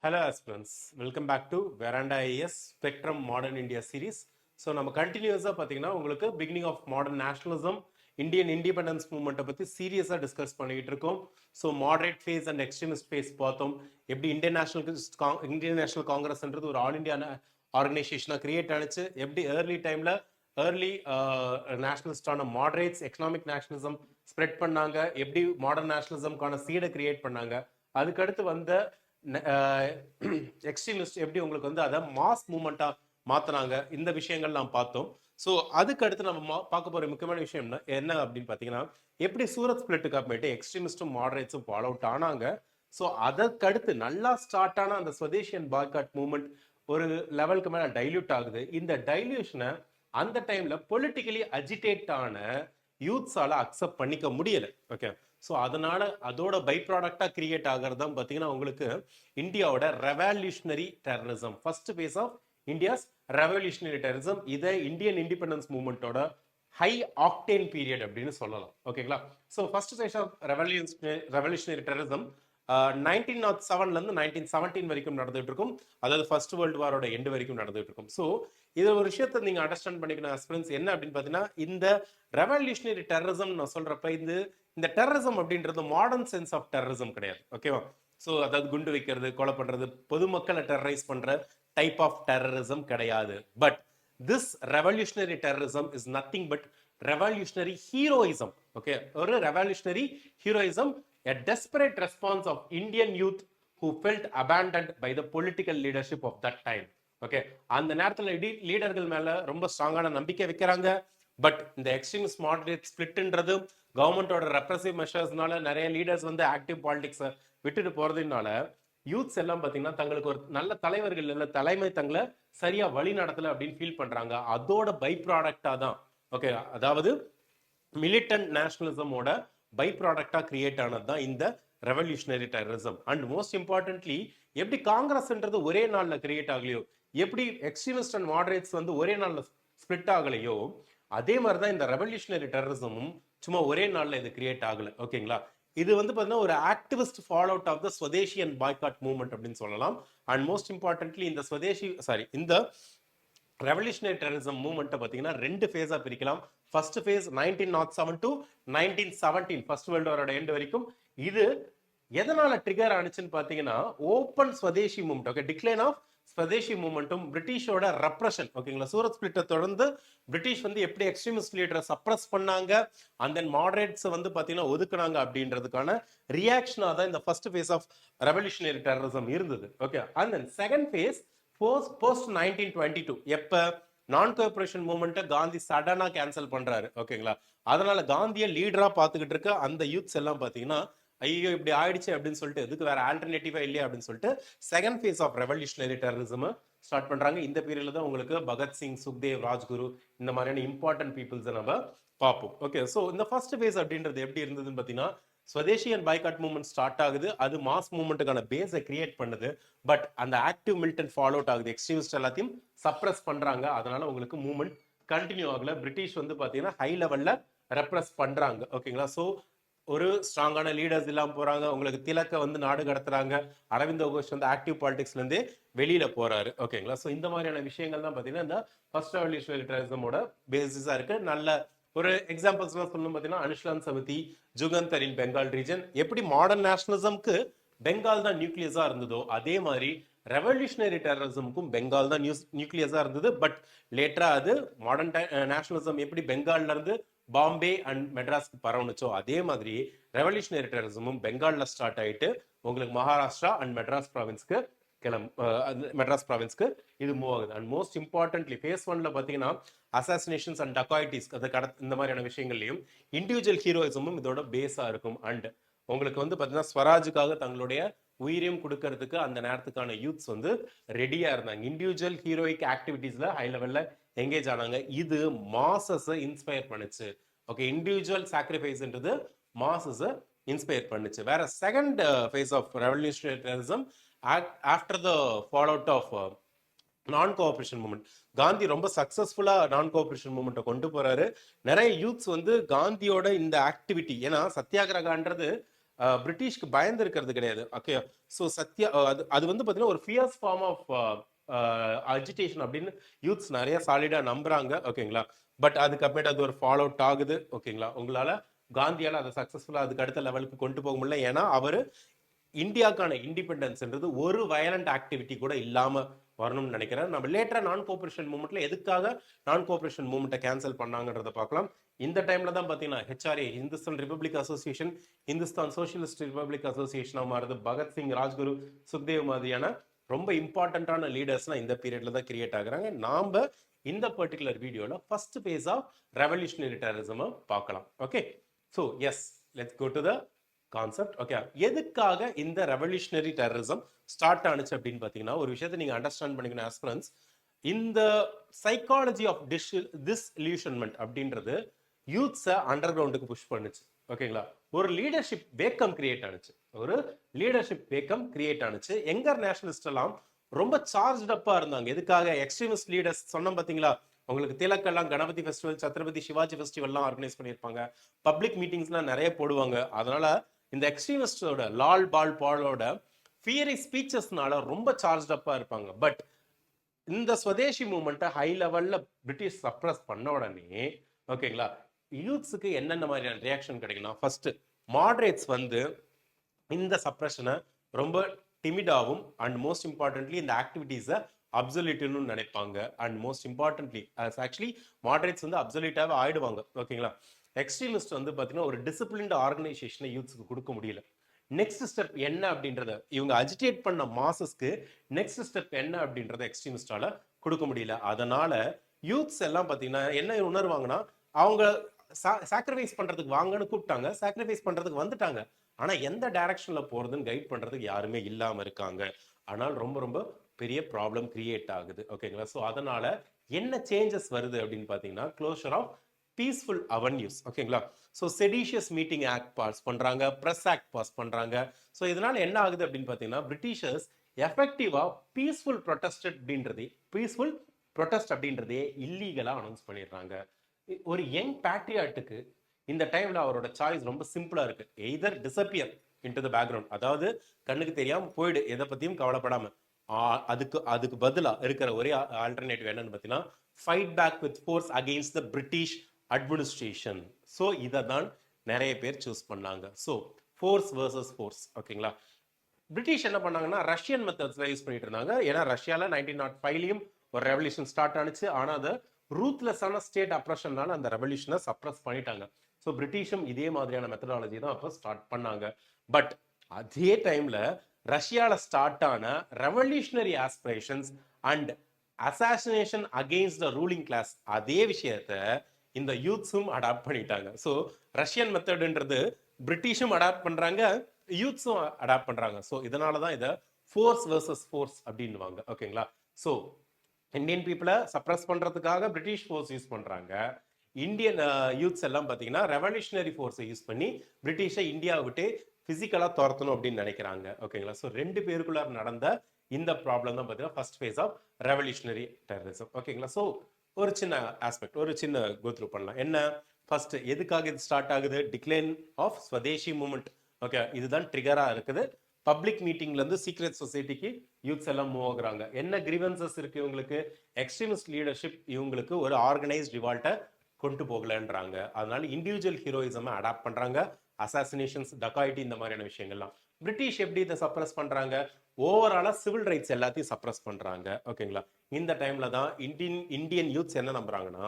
Hello aspirants, welcome back to Veranda IAS Spectrum Modern India series. So நம்ம கண்டினியூஸாக பார்த்தீங்கன்னா உங்களுக்கு beginning of modern nationalism Indian independence மூவ்மெண்ட்டை பற்றி சீரியஸாக டிஸ்கஸ் பண்ணிக்கிட்டு இருக்கோம். So moderate phase and extremist phase பார்த்தோம். எப்படி இந்தியன் நேஷனல் காங்கிரஸ்ன்றது ஒரு ஆல் இண்டியா ஆர்கனைசேஷனாக கிரியேட் ஆனிச்சு, எப்படி ஏர்லி நேஷனலிஸ்டான மாடரேட்ஸ் எக்கனாமிக் நேஷனலிசம் ஸ்ப்ரெட் பண்ணாங்க, எப்படி மாடர்ன் நேஷனலிசம்கான சீடை கிரியேட் பண்ணாங்க, அதுக்கடுத்து வந்த எக்ஸ்ட்ரீமிஸ்ட் எப்படி உங்களுக்கு வந்து அதை மாஸ் மூவ்மெண்ட்டா மாத்தினாங்க, இந்த விஷயங்கள் நாம் பார்த்தோம். ஸோ அதுக்கு அடுத்து நம்ம பார்க்க போற முக்கியமான விஷயம் என்ன அப்படின்னு பார்த்தீங்கன்னா, எப்படி சூரத் ஸ்பிளிட்டுக்கு அப்புறமேட்டு எக்ஸ்ட்ரீமிஸ்டும் மாடரேட்ஸும் ஃபாலோ அவுட் ஆனாங்க. ஸோ அதற்கடுத்து நல்லா ஸ்டார்ட் ஆன அந்த ஸ்வதேஷியன் பாய்காட் மூவ்மெண்ட் ஒரு லெவலுக்கு மேலே டைல்யூட் ஆகுது. இந்த டைல்யூஷனை அந்த டைம்ல பொலிட்டிக்கலி அஜிடேட் ஆன யூத்ஸால அக்செப்ட் பண்ணிக்க முடியல. ஓகே, ஸோ அதனால அதோட பை ப்ராடக்டா கிரியேட் ஆகிறது தான் பார்த்தீங்கன்னா உங்களுக்கு இந்தியாவோட revolutionary terrorism, first phase of India's revolutionary terrorism. இதை இந்தியன் இண்டிபெண்டன்ஸ் மூவ்மெண்ட்டோட ஹை ஆக்டேன் பீரியட் அப்படின்னு சொல்லலாம். ஓகேங்களா? So first phase of revolutionary terrorism 1907 1917 வரைக்கும் நடந்துட்டு இருக்கும். அதாவது ஃபர்ஸ்ட் வேர்ல்டு வாரோட எண்டு வரைக்கும் நடந்துட்டு இருக்கும். ஸோ இது ஒரு விஷயத்தை நீங்க அண்டர்ஸ்டாண்ட் பண்ணிக்கணும் ஆஸ்பிரன்ஸ். என்ன அப்படின்னு பார்த்தீங்கன்னா, இந்த ரெவல்யூஷனரி டெரரிசம் நான் சொல்றப்ப இந்த டெரரிசம் அப்படின்றது மாடர்ன் சென்ஸ் ஆஃப் டெரரிசம் கிடையாது. ஓகேவா? ஸோ அதாவது குண்டு வைக்கிறது, கொலை பண்றது, பொதுமக்களை டெரரைஸ் பண்ற டைப் ஆஃப் டெரரிசம் கிடையாது. But this revolutionary terrorism is nothing but revolutionary heroism. Okay, ஒரு revolutionary heroism, a desperate response of Indian youth who felt abandoned by the political leadership of that time. Okay, அந்த நேரத்தில் லீடர்கள் மேல ரொம்ப ஸ்ட்ராங்கான நம்பிக்கை வைக்கிறாங்க. But இந்த எக்ஸ்ட்ரீமிஸ்ட் மாடரேட் ஸ்பிளிட்ன்றது கவர்மெண்டோட ரெப்ரசிவ் மெஷர்ஸ்னால நிறைய லீடர்ஸ் வந்து ஆக்டிவ் பாலிடிக்ஸை விட்டுட்டு போறதுனால யூத்ஸ் எல்லாம் பார்த்தீங்கன்னா தங்களுக்கு ஒரு நல்ல தலைவர்கள் இல்லை, தலைமை தங்களை சரியா வழி நடத்தல அப்படின்னு ஃபீல் பண்றாங்க. அதோட பை ப்ராடக்டா தான் ஓகே, அதாவது மிலிட்டன்ட் நேஷனலிசமோட பை ப்ராடக்டா கிரியேட் ஆனது தான் இந்த revolutionary terrorism. And most importantly, எப்படி காங்கிரஸ்ன்றது ஒரே நாள்ல கிரியேட் ஆகலையோ, எப்படி எக்ஸ்ட்ரீமிஸ்ட் அண்ட் மாடரேட்ஸ் வந்து ஒரே நாள்ல ஸ்பிளிட் ஆகலையோ, அதே மாதிரி தான் இந்த ரெவல்யூஷனரி டெரரிசமும் சும்மா ஒரே நாள்ல இது கிரியேட் ஆகல. ஓகேங்களா? இது வந்து பார்த்தீங்கன்னா ஒரு activist follow out of the ஸ்வதேஷியன் பாய்காட் மூவ்மெண்ட் அப்படின்னு சொல்லலாம். அண்ட் மோஸ்ட் இம்பார்ட்டன்ட்லி இந்த ரெவல்யூஷனரி டெரரிசம் மூவ்மெண்ட்டை பார்த்தீங்கன்னா ரெண்டு ஃபேஸாக பிரிக்கலாம். First phase 1907 to 1917 first world வாரோட எண்டு வரைக்கும். இது எதனால ட்ரிகர் ஆனிச்சுன்னு பார்த்தீங்கன்னா, open Swadeshi movement. Okay, decline of Swadeshi மூவ்மெண்ட்டும் பிரிட்டிஷோட ரெப்ரஷன். ஓகேங்களா? சூரத் ஸ்பிளிட்டை தொடர்ந்து பிரிட்டிஷ் வந்து எப்படி எக்ஸ்ட்ரீமிஸ்ட் லீடரை சப்ரஸ் பண்ணாங்க, அண்ட் தென் மாடரேட்ஸ் வந்து பார்த்தீங்கன்னா ஒதுக்குனாங்க அப்படின்றதுக்கான ரியாக்ஷனாக தான் இந்த first phase of revolutionary terrorism இருந்தது. Okay, and then second phase post 1922 எப்ப நான் கோஆபரேஷன் மூவ்மெண்ட்டை காந்தி சடனா கேன்சல் பண்றாரு. ஓகேங்களா? அதனால காந்தியை லீடரா பார்த்துக்கிட்டு இருக்க அந்த யூத்ஸ் எல்லாம் பார்த்தீங்கன்னா, ஐயோ இப்படி ஆயிடுச்சு அப்படின்னு சொல்லிட்டு, எதுக்கு வேற ஆல்டர்னேட்டிவா இல்லையா அப்படின்னு சொல்லிட்டு second phase of revolutionary terrorism start பண்றாங்க. இந்த பீரியட்ல தான் உங்களுக்கு பகத்சிங், சுக்தேவ், ராஜ்குரு இந்த மாதிரியான இம்பார்ட்டன்ட் பீப்புள்ஸை நம்ம பார்ப்போம். ஓகே, ஸோ இந்த ஃபர்ஸ்ட் ஃபேஸ் அப்படின்றது எப்படி இருந்ததுன்னு பார்த்தீங்கன்னா, ஸ்வதேஷியன் பாய்காட் மூவ்மெண்ட் ஸ்டார்ட் ஆகுது. அது மாஸ் மூவ்மெண்ட்டுக்கான பேஸை கிரியேட் பண்ணுது. பட் அந்த ஆக்டிவ் மிலிட்டன்ட் ஃபாலோ அவுட் ஆகுது, எக்ஸ்ட்ரீமிஸ்ட் எல்லாத்தையும் சப்ரஸ் பண்றாங்க. அதனால உங்களுக்கு மூவ்மெண்ட் கண்டினியூ ஆகல. பிரிட்டிஷ் வந்து பாத்தீங்கன்னா ஹை லெவல்ல ரெப்ரஸ் பண்றாங்க. ஓகேங்களா? ஸோ ஒரு ஸ்ட்ராங்கான லீடர்ஸ் இல்லாம போறாங்க. உங்களுக்கு திலக்க வந்து நாடு கடத்துறாங்க. அரவிந்த் கோஷ் வந்து ஆக்டிவ் பாலிடிக்ஸ்ல இருந்து வெளியில போறாரு. ஓகேங்களா? ஸோ இந்த மாதிரியான விஷயங்கள் தான் பாத்தீங்கன்னா இந்த ஃபர்ஸ்ட் ரெவல்யூஷனரி டெரரிசமோட பேசிஸா இருக்கு. நல்ல ஒரு எக்ஸாம்பிள்ஸ் எல்லாம் சொல்லணும் பார்த்தீங்கன்னா, அனுஷ்லான் சமிதி, ஜுகந்தர் இன் பெங்கால் ரீஜன். எப்படி மாடர்ன் நேஷனலிசம்க்கு பெங்கால் தான் நியூக்ளியஸா இருந்ததோ, அதே மாதிரி ரெவல்யூஷனரி டெரரிசமுக்கும் பெங்கால் தான் நியூக்ளியஸா இருந்தது. பட் லேட்டரா அது மாடர்ன் நேஷனலிசம் எப்படி பெங்கால்ல இருந்து பாம்பே அண்ட் மெட்ராஸ்க்கு பரவுனுச்சோ, அதே மாதிரி ரெவல்யூஷனரி டெரரிசமும் பெங்கால்ல ஸ்டார்ட் ஆயிட்டு உங்களுக்கு மகாராஷ்டிரா அண்ட் மெட்ராஸ் ப்ராவின்ஸ்க்கு இது மூவ் ஆகுது. அண்ட் மோஸ்ட் இம்பார்ட்டன்ட்லி ஃபேஸ் ஒன்ல பார்த்தீங்கன்னா அசாசினேஷன்ஸ் அண்ட் டக்காய்டிஸ், இந்த மாதிரியான விஷயங்கள்லையும் இண்டிவிஜுவல் ஹீரோயிசமும் இதோட பேஸா இருக்கும். அண்ட் உங்களுக்கு வந்து பார்த்தீங்கன்னா ஸ்வராஜுக்காக தங்களுடைய உயிரையும் கொடுக்கறதுக்கு அந்த நேரத்துக்கான யூத்ஸ் வந்து ரெடியா இருந்தாங்க. இண்டிவிஜுவல் ஹீரோயிக் ஆக்டிவிட்டீஸ்ல ஹை லெவல்ல எங்கேஜ் ஆனாங்க. இது மாசஸ் இன்ஸ்பயர் பண்ணுச்சு. ஓகே, இண்டிவிஜுவல் சாக்ரிஃபைஸ்ன்றது மாசஸ் இன்ஸ்பயர் பண்ணுச்சு. வேற second phase of revolutionary terrorism after the follow out of non cooperation movement. Gandhi ரொம்ப சக்சஸ்ஃபுல்லா நான் கோஆபரேஷன் மூவ்மெண்ட்டை கொண்டு போறாரு. நிறைய யூத்ஸ் வந்து காந்தியோட இந்த ஆக்டிவிட்டி, ஏன்னா சத்தியாகிரகான்றது பிரிட்டிஷ்க்கு பயந்து இருக்கிறது கிடையாது. ஓகே, ஸோ சத்யா அது வந்து பார்த்தீங்கன்னா ஒரு ஃபியர்ஸ் ஃபார்ம் ஆஃப் அஜிடேஷன் அப்படின்னு யூத்ஸ் நிறைய சாலிடா நம்புறாங்க. ஓகேங்களா, பட் அதுக்கப்புறமேட்டு அது ஒரு ஃபாலோ அவுட் ஆகுது. ஓகேங்களா, உங்களால காந்தியால அதை சக்சஸ்ஃபுல்லா அதுக்கு அடுத்த லெவலுக்கு கொண்டு போக முடியல. ஏன்னா அவரு இந்தியாக்கான இண்டிபெண்டன்ஸ்ன்றது ஒரு வயலண்ட் ஆக்டிவிட்டி கூட இல்லாம வரணும்னு நினைக்கிறேன். நம்ம லேட்டரா நான் கோஆபரேஷன் மூவ்மெண்ட்ல எதுக்காக நான் கோஆபரேஷன் மூவ்மெண்ட்டை கேன்சல் பண்ணாங்கன்றத பார்க்கலாம். இந்த டைம்ல தான் பாத்தீங்கன்னா HRA, Hindustan republic association, Hindustan socialist republic அசோசியேஷனா மாறுது. பகத்சிங், ராஜ்குரு, சுக்தேவ் மாதிரியான ரொம்ப இம்பார்ட்டன்டான லீடர்ஸ்லாம் இந்த பீரியட்ல தான் கிரியேட் ஆகுறாங்க. நாம இந்த பர்டிகுலர் வீடியோல first phase of revolutionary terrorism பார்க்கலாம். Okay, so yes, let's go to the concept. Okay, எதுக்காக இந்த ரெவல்யூஷனரி டெரரிசம் ஸ்டார்ட் ஆனிச்சு அப்படின்னு பாத்தீங்கன்னா ஒரு விஷயத்தை நீங்க அண்டர்ஸ்டாண்ட் பண்ணிக்கணும் ஆஸ்பிரன்ஸ். இந்த சைக்காலஜி ஆஃப் டிஸ்இல்யூஷன்மெண்ட் அப்படின்றது யூத்ஸை அண்டர் கிரவுண்டுக்கு புஷ் பண்ணுச்சு. ஓகேங்களா, ஒரு லீடர்ஷிப் வேக்கம் கிரியேட் ஆனிச்சு. ஒரு லீடர்ஷிப் வேக்கம் கிரியேட் ஆனிச்சு. எங்கர் நேஷனலிஸ்ட் எல்லாம் ரொம்ப சார்ஜ் அப்பா இருந்தாங்க. எதுக்காக? எக்ஸ்ட்ரீமிஸ்ட் லீடர்ஸ் சொன்னோம் பாத்தீங்களா, உங்களுக்கு திலக்கெல்லாம் கணபதி ஃபெஸ்டிவல், சத்ரபதி சிவாஜி ஃபெஸ்டிவல்லாம் ஆர்கனைஸ் பண்ணியிருப்பாங்க. பப்ளிக் மீட்டிங்ஸ்லாம் நிறைய போடுவாங்க. அதனால இந்த எக்ஸ்ட்ரீமிஸ்டோட லால் பால் பாலோட ஃபியரி ஸ்பீச்சஸ்னால ரொம்ப சார்ஜ் அப்பா இருப்பாங்க. பட் இந்த ஸ்வதேசி மூவ்மெண்ட்டை ஹை லெவல்ல பிரிட்டிஷ் சப்ரஸ் பண்ண உடனே ஓகேங்களா, யூத்ஸுக்கு என்னென்ன மாதிரியான ரியாக்ஷன் கிடைக்கும்னா, ஃபர்ஸ்ட் மாடரேட்ஸ் வந்து இந்த சப்ரஷனை ரொம்ப டிமிடாவும் அண்ட் மோஸ்ட் இம்பார்ட்டன்ட்லி இந்த ஆக்டிவிட்டீஸை அப்சல்யூட்னு நினைப்பாங்க. And most importantly actually moderates வந்து அப்சல்யூட்டாவே ஆயிடுவாங்க. ஓகேங்களா, எக்ஸ்ட்ரீமிஸ்ட் வந்து பார்த்தீங்கன்னா ஒரு டிசிப்ளின்டு ஆர்கனைசேஷனை யூத்ஸுக்கு கொடுக்க முடியல. நெக்ஸ்ட் ஸ்டெப் என்ன அப்படின்றத இவங்க அஜிடேட் பண்ண மாசஸ்க்கு நெக்ஸ்ட் ஸ்டெப் என்ன அப்படின்றத எக்ஸ்ட்ரீமிஸ்டால கொடுக்க முடியல. அதனால யூத்ஸ் எல்லாம் பார்த்தீங்கன்னா என்ன உணர்வாங்கன்னா, அவங்க சாக்ரிஃபைஸ் பண்றதுக்கு வாங்கன்னு கூப்பிட்டாங்க, சாக்ரிஃபைஸ் பண்றதுக்கு வந்துட்டாங்க. ஆனா எந்த டைரக்ஷன்ல போறதுன்னு கைட் பண்றதுக்கு யாருமே இல்லாம இருக்காங்க. ஆனால் ரொம்ப ரொம்ப பெரிய ப்ராப்ளம் கிரியேட் ஆகுது. ஓகேங்களா, ஸோ அதனால என்ன சேஞ்சஸ் வருது அப்படின்னு பார்த்தீங்கன்னா, க்ளோஷர் ஆஃப் பீஸ்ஃபுல் அவென்யூஸ். ஓகேங்களா, so seditious meeting act pass பண்றாங்க, பிரஸ் ஆக்ட் பாஸ் பண்றாங்க. ஸோ இதனால என்ன ஆகுது அப்படின்னு பார்த்தீங்கன்னா, பிரிட்டிஷர்ஸ் எஃபெக்டிவா பீஸ்ஃபுல் ப்ரொடெஸ்ட் அப்படின்றதே இல்லீகலா அனௌன்ஸ் பண்ணிடுறாங்க. ஒரு யங் பேட்ரியாட்டுக்கு இந்த டைம்ல அவரோட சாய்ஸ் ரொம்ப சிம்பிளா இருக்கு. Either disappear into the background, அதாவது கண்ணுக்கு தெரியாம போயிடு, எதை பத்தியும் கவலைப்படாம. அதுக்கு பதிலா இருக்கிற ஒரே ஆல்டர்னேட்டிவ் என்னன்னு பார்த்தீங்கன்னா, fight back with force against the British administration. So இதை தான் நிறைய பேர் சூஸ் பண்ணாங்க. So force versus force. ஓகேங்களா, பிரிட்டிஷ் என்ன பண்ணாங்கன்னா ரஷ்யன் மெத்தட்ஸ்ல யூஸ் பண்ணிட்டு இருந்தாங்க. ஏன்னா ரஷ்யால 1905லயும் ஒரு ரெவல்யூஷன் ஸ்டார்ட் ஆனிச்சு. ஆனா அது ரூத்லெஸ்ஸான ஸ்டேட் அப்ரஷன்னால அந்த ரெவல்யூஷனை சப்ரஸ் பண்ணிட்டாங்க. ஸோ பிரிட்டிஷும் இதே மாதிரியான மெத்தடாலஜி தான் அப்போ ஸ்டார்ட் பண்ணாங்க. பட் அதே டைம்ல ரஷ்யால ஸ்டார்ட் ஆன revolutionary aspirations and assassination against the ruling class, அதே விஷயத்த இந்த யூத்ஸும் அடாப்ட் பண்ணிட்டாங்க. ஸோ ரஷ்யன் மெத்தட்ன்றது பிரிட்டிஷும் அடாப்ட் பண்றாங்க, யூத்ஸும் அடாப்ட் பண்றாங்க. ஸோ இதனால தான் இதை ஃபோர்ஸ் வர்சஸ் ஃபோர்ஸ் அப்படின்னுவாங்க. ஓகேங்களா, ஸோ இந்தியன் பீப்புளை சப்ரஸ் பண்றதுக்காக பிரிட்டிஷ் ஃபோர்ஸ் யூஸ் பண்றாங்க. இந்தியன் யூத்ஸ் எல்லாம் பார்த்தீங்கன்னா ரெவல்யூஷனரி ஃபோர்ஸை யூஸ் பண்ணி பிரிட்டிஷை இந்தியாவை விட்டு பிசிக்கலா துரத்தணும் அப்படின்னு நினைக்கிறாங்க. ஓகேங்களா, ஸோ ரெண்டு பேருக்குள்ள நடந்த இந்த ப்ராப்ளம் தான் பார்த்தீங்கன்னா first phase of revolutionary terrorism. ஓகேங்களா, ஸோ ஒரு சின்ன ஆஸ்பெக்ட், ஒரு சின்ன கோத்ரூ பண்ணலாம். என்ன ஃபர்ஸ்ட் எதுக்காக இது ஸ்டார்ட் ஆகுது? Decline of Swadeshi movement. Okay, இதுதான் ட்ரிகரா இருக்குது. பப்ளிக் மீட்டிங்ல இருந்து சீக்ரெட் சொசைட்டிக்கு யூத்ஸ் எல்லாம் மூவ் ஆகுறாங்க. என்ன கிரீவன்சஸ் இருக்கு இவங்களுக்கு? எக்ஸ்ட்ரீமிஸ்ட் லீடர்ஷிப் இவங்களுக்கு ஒரு ஆர்கனைஸ்ட் ரிவால்ட்டை கொண்டு போகலன்றாங்க. அதனால இண்டிவிஜுவல் ஹீரோயிசம் அடாப்ட் பண்றாங்க. அசாசினேஷன்ஸ், டக்காயிட்டி, இந்த மாதிரியான விஷயங்கள்லாம். பிரிட்டிஷ் எப்படி இதை சப்ரஸ் பண்றாங்க? ஓவராலா சிவில் ரைட்ஸ் எல்லாத்தையும் சப்ரஸ் பண்றாங்க. ஓகேங்களா, இந்த டைம்ல தான் இந்தியன் யூத்ஸ் என்ன நம்புறாங்கன்னா,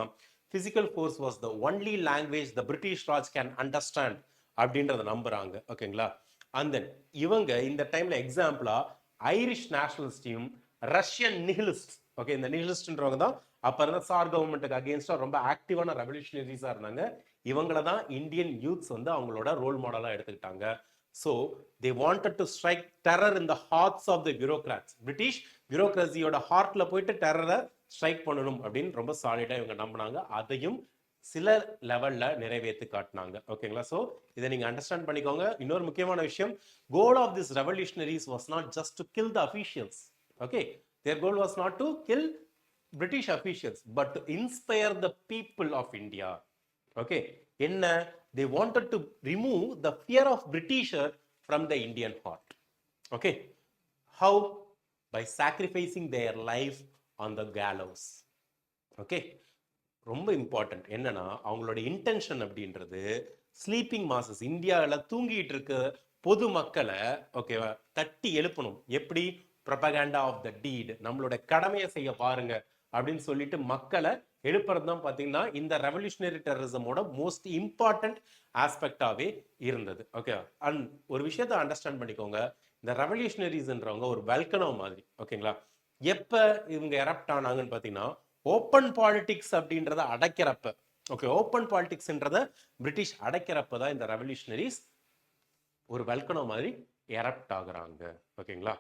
physical force was the only language the British Raj can understand அப்படின்றத நம்புறாங்க. ஓகேங்களா, அண்ட் தென் இவங்க இந்த டைம்ல எக்ஸாம்பிளா ஐரிஷ் நேஷனலிஸ்டையும் ரஷ்யன் நிஹிலிஸ்ட், ஓகே, இந்த நிஹிலிஸ்ட்ன்றவங்க தான் அப்ப இருந்த சார் கவர்மெண்ட்டுக்கு அகேன்ஸ்டா ரொம்ப ஆக்டிவான ரெவல்யூஷனரிஸா இருந்தாங்க. இவங்கள தான் இந்தியன் யூத்ஸ் வந்து அவங்களோட ரோல் மாடலா எடுத்துக்கிட்டாங்க. So they wanted to strike terror in the hearts of the bureaucrats. British பியூரோக்ரஸியோட ஹார்ட்ல போயிட்டு டெரரை ஸ்ட்ரைக் பண்ணணும் அப்படின்னு ரொம்ப சாலிடா இவங்க நம்பினாங்க. அதையும் சில லெவல்ல நிறைவேற்றி காட்டினாங்க. ஓகேங்களா, ஸோ இதை நீங்க அண்டர்ஸ்டாண்ட் பண்ணிக்கோங்க. இன்னொரு முக்கியமான விஷயம், goal of this revolutionaries was not just to kill the officials. Okay, their goal was not to kill British officials but to inspire the people of India. Okay, என்ன? they wanted to remove the fear of Britisher from the Indian heart. Okay, how? By sacrificing their life on the gallows. Okay, ரொம்ப important. என்னன்னா அவங்களோட intention அப்படின்றது sleeping masses, இந்தியாவில் தூங்கிட்டு இருக்க பொது மக்களை ஓகேவா தட்டி எழுப்பணும். எப்படி? ப்ரொபகேண்டா ஆஃப் த டீட், நம்மளோட கடமையை செய்ய பாருங்க அப்படின்னு சொல்லிட்டு மக்களை எழுப்புறது தான் பார்த்தீங்கன்னா இந்த ரெவல்யூஷனரி டெரரிசமோட மோஸ்ட் இம்பார்ட்டன்ட் ஆஸ்பெக்டாகவே இருந்தது. ஓகே, அண்ட் ஒரு விஷயத்த அண்டர்ஸ்டாண்ட் பண்ணிக்கோங்க, இந்த ரெவல்யூஷனரிஸ்ன்றவங்க ஒரு வெல்கனோ மாதிரி. ஓகேங்களா? எப்போ இவங்க எரப்ட் ஆனாங்கன்னு பார்த்தீங்கன்னா ஓப்பன் பாலிடிக்ஸ் அப்படின்றத அடைக்கிறப்ப, ஓகே, ஓப்பன் பாலிடிக்ஸ்ன்றத பிரிட்டிஷ் அடைக்கிறப்ப தான் இந்த ரெவல்யூஷனரிஸ் ஒரு வெல்கனோ மாதிரி எரப்ட் ஆகுறாங்க. ஓகேங்களா?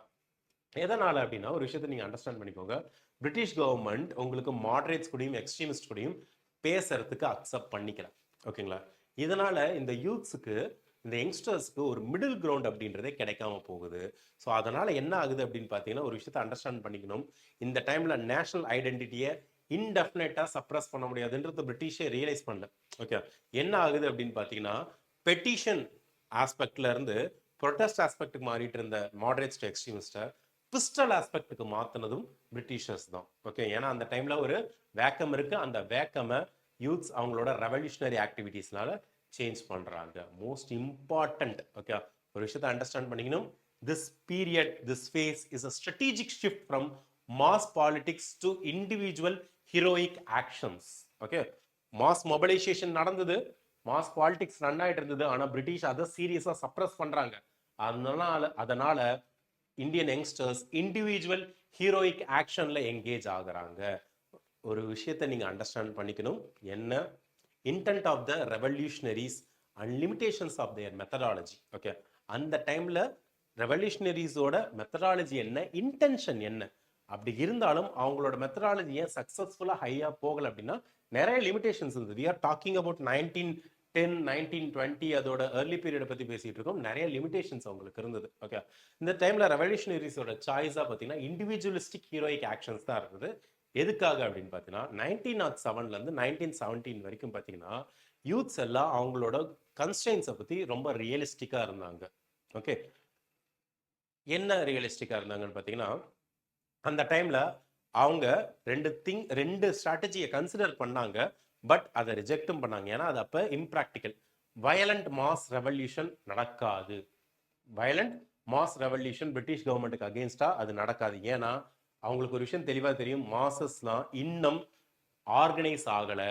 எதனால அப்படின்னா ஒரு விஷயத்தை நீங்க அண்டர்ஸ்டாண்ட் பண்ணிக்கோங்க, பிரிட்டிஷ் கவர்மெண்ட் உங்களுக்கு மாடரேட்ஸ் கூடயும் எக்ஸ்ட்ரீமிஸ்ட் கூடயும் பேசுறதுக்கு அக்செப்ட் பண்ணிக்கல. ஓகேங்களா? இதனால இந்த யூத்ஸுக்கு, இந்த யங்ஸ்டர்ஸ்க்கு ஒரு மிடில் கிரவுண்ட் அப்படின்றதே கிடைக்காம போகுது. ஸோ அதனால என்ன ஆகுது அப்படின்னு பார்த்தீங்கன்னா ஒரு விஷயத்தை அண்டர்ஸ்டாண்ட் பண்ணிக்கணும், இந்த டைம்ல நேஷனல் ஐடென்டிட்டியை இன்டெஃபினட்டா சப்ரஸ் பண்ண முடியாதுன்றது பிரிட்டிஷே ரியலைஸ் பண்ணல. ஓகே, என்ன ஆகுது அப்படின்னு பார்த்தீங்கன்னா பெட்டிஷன் ஆஸ்பெக்ட்ல இருந்து ப்ரொடெஸ்ட் ஆஸ்பெக்டுக்கு மாறிட்டு இருந்த மாடரேட்ஸ் டு எக்ஸ்ட்ரீமிஸ்டை பிஸ்டல் ஆஸ்பெக்டுக்கு மாத்தினதும் பிரிட்டிஷர்ஸ் தான். ஓகே, ஏன்னா அந்த டைம்ல ஒரு வேக்கம் இருக்கு, அந்த வேக்கமை யூத்ஸ் அவங்களோட ரெவல்யூஷனரி ஆக்டிவிட்டீஸ்னால சேஞ்ச் பண்றாங்க. Most important. ஓகே, ஒரு விஷயத்தை அண்டர்ஸ்டாண்ட் பண்ணிக்கணும், this period, this phase is a strategic shift from mass politics to individual heroic actions. Okay, mass mobilization நடந்தது, மாஸ் பாலிடிக்ஸ் ரன் ஆயிட்டு இருந்தது, ஆனா பிரிட்டிஷ் அதை சீரியஸா சப்ரஸ் பண்றாங்க. அதனால இந்தியன் யங்ஸ்டர்ஸ் இண்டிவிஜுவல் ஹீரோயிக் ஆக்ஷன்ல என்கேஜ் ஆகுறாங்க. ஒரு விஷயத்தை நீங்க அண்டர்ஸ்டாண்ட் பண்ணிக்கணும், என்ன? Intent of the revolutionaries and limitations of their methodology. Okay, அந்த டைம்ல ரெவல்யூஷனரிஸோட மெத்தடாலஜி என்ன, இன்டென்ஷன் என்ன, அப்படி இருந்தாலும் அவங்களோட மெத்தடாலஜி ஏன் சக்சஸ்ஃபுல்லா ஹையா போகல அப்படின்னா நிறைய லிமிடேஷன்ஸ் இருந்தது. வி ஆர் டாக்கிங் அபவுட் 1910 1920 அதோட ஏர்லி பீரியடை பத்தி பேசிட்டு இருக்கோம். நிறைய லிமிடேஷன்ஸ் அவங்களுக்கு இருந்தது. ஓகே, இந்த டைம்ல ரெவல்யூஷனரிஸோட சாய்ஸா பார்த்தீங்கன்னா இண்டிவிஜுவலிஸ்டிக் ஹீரோயிக் ஆக்ஷன்ஸ் தான் இருந்தது. எதுக்காக அப்படின்னு பார்த்தீங்கன்னா 1907ல இருந்து 1917 வரைக்கும் பார்த்தீங்கன்னா யூத்ஸ் எல்லாம் அவங்களோட கன்ஸ்ட்ரெயின்ஸை பத்தி ரொம்ப ரியலிஸ்டிக்கா இருந்தாங்க. ஓகே, என்ன ரியலிஸ்டிக்கா இருந்தாங்கன்னு பார்த்தீங்கன்னா அந்த டைம்ல அவங்க ரெண்டு ஸ்ட்ராட்டஜியை கன்சிடர் பண்ணாங்க, பட் அதை ரிஜெக்டும் பண்ணாங்க. ஏன்னா அது அப்ப இம்ப்ராக்டிக்கல். வயலண்ட் மாஸ் ரெவல்யூஷன் நடக்காது, வயலண்ட் மாஸ் ரெவல்யூஷன் பிரிட்டிஷ் கவர்மெண்ட்டுக்கு அகேன்ஸ்டா அது நடக்காது. ஏன்னா அவங்களுக்கு ஒரு விஷயம் தெளிவா தெரியும், மாசஸ்லாம் இன்னும் ஆர்கனைஸ் ஆகல,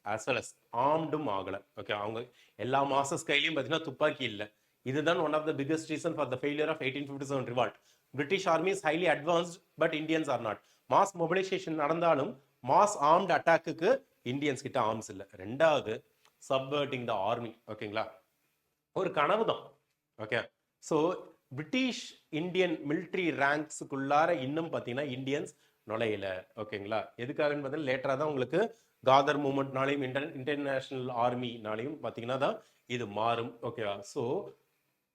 as well as ஆர்ம்டும் ஆகல. ஓகே, அவங்க எல்லா மாசஸ் கையிலையும் பார்த்தீங்கன்னா துப்பாக்கி இல்லை. இதுதான் one of the biggest reason for the failure of 1857 revolt. British army is highly advanced, but Indians are not. Mass mobilization நடந்தாலும் மாஸ் ஆர்ம்டு அட்டாக்கு இந்தியன்ஸ் கிட்ட ஆர்ம்ஸ் இல்லை. ரெண்டாவது, சப்வர்ட்டிங் த ஆர்மி. ஓகேங்களா, ஒரு கனவு தான். Okay, so British Indian military ரேங்க்ஸுக்குள்ளார இன்னும் பார்த்தீங்கன்னா இந்தியன்ஸ் நுழையில. ஓகேங்களா, எதுக்காகன்னு பார்த்தீங்கன்னா லேட்டராக தான் உங்களுக்கு காதர் மூமெண்ட்னாலையும் இன்டர்நேஷனல் ஆர்மினாலையும் பார்த்தீங்கன்னா தான் இது மாறும். ஓகேவா, ஸோ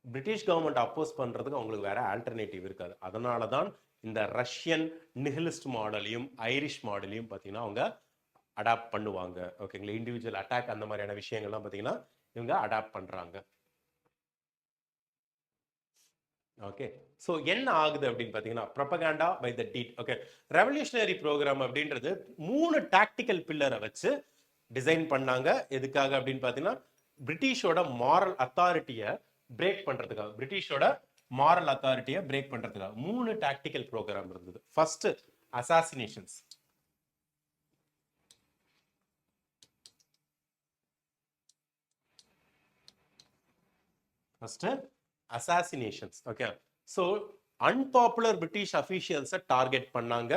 பிரிட்டிஷ் கவர்மெண்ட் அப்போஸ் பண்றதுக்கு அவங்களுக்கு வேற ஆல்டர்னேட்டிவ் இருக்காது. அதனால தான் இந்த ரஷ்யன் நிஹிலிஸ்ட் மாடலையும் ஐரிஷ் மாடலையும் பார்த்தீங்கன்னா அவங்க அடாப்ட் பண்ணுவாங்க. ஓகேங்களா, இண்டிவிஜுவல் அட்டாக் அந்த மாதிரியான விஷயங்கள்லாம் பார்த்தீங்கன்னா இவங்க அடாப்ட் பண்றாங்க. ஓகே, ஸோ என்ன ஆகுது அப்படின்னு பார்த்தீங்கன்னா propaganda by the deed. Okay, revolutionary programme அப்படின்றது 3 டாக்டிக்கல் பில்லரை வச்சு டிசைன் பண்ணாங்க. எதுக்காக அப்படின்னு பார்த்தீங்கன்னா பிரிட்டிஷோட மாரல் அத்தாரிட்டியை பிரேக் பண்றதுக்காக, பிரிட்டிஷோட மாரல் அத்தாரிட்டியை பிரேக் பண்றதுக்காக 3 டாக்டிக்கல் ப்ரோக்ராம் இருந்தது. First, assassinations. First assassinations. Okay, so unpopular British அஃபீஷியல்ஸை டார்கெட் பண்ணாங்க,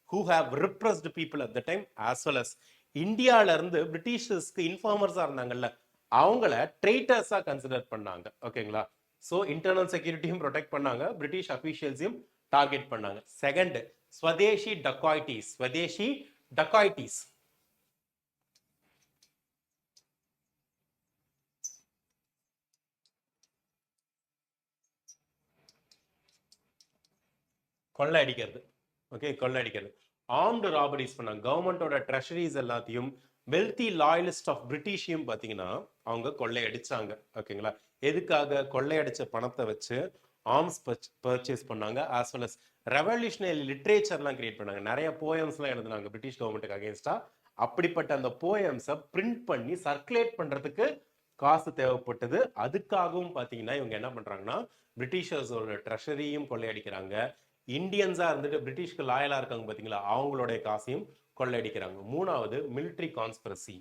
who have repressed people at the time, as well as இந்தியால இருந்து பிரிட்டிஷர்ஸ்க்கு இன்ஃபார்மர்ஸா இருந்தாங்கல்ல அவங்கள ட்ரெய்டர்ஸா கன்சிடர் பண்ணாங்க. ஓகேங்களா, ஸோ இன்டர்னல் செக்யூரிட்டியும் ப்ரொடெக்ட் பண்ணாங்க, பிரிட்டிஷ் அஃபீஷியல்ஸையும் டார்கெட் பண்ணாங்க. செகண்ட், ஸ்வதேஷி டக்காய்டிஸ். ஸ்வதேஷி டக்காய்டிஸ் கொள்ளை அடிக்கிறது. ஓகே, கொள்ளை அடிக்கிறது. ஆர்ம்டு ராபரிஸ் பண்ணாங்க, கவர்மெண்டோட ட்ரெஷரிஸ் எல்லாத்தையும் வெல்தி லாயலிஸ்ட் ஆஃப் பிரிட்டிஷையும் பார்த்தீங்கன்னா அவங்க கொள்ளையடிச்சாங்க. ஓகேங்களா? எதுக்காக? கொள்ளையடிச்ச பணத்தை வச்சு ஆர்ம்ஸ் பர்ச்சேஸ் பண்ணாங்க, ஆஸ் வெல் அஸ் ரெவல்யூஷனரி லிட்ரேச்சர்லாம் கிரியேட் பண்ணாங்க. நிறைய போயம்ஸ்லாம் எழுதுனாங்க பிரிட்டிஷ் கவர்மெண்ட்டுக்கு அகேன்ஸ்டா. அப்படிப்பட்ட அந்த போயம்ஸை பிரிண்ட் பண்ணி சர்க்குலேட் பண்றதுக்கு காசு தேவைப்பட்டது. அதுக்காகவும் பார்த்தீங்கன்னா இவங்க என்ன பண்றாங்கன்னா பிரிட்டிஷர்ஸோட ட்ரெஷரியும் கொள்ளையடிக்கிறாங்க. இந்தியன்ஸா இருந்துட்டு பிரிட்டிஷ்க்கு லாயலா இருக்காங்க பார்த்தீங்களா, அவங்களுடைய காசையும் கொள்ளையடிக்கிறாங்க. மூணாவது மிலிட்ரி கான்ஸ்பிரசி.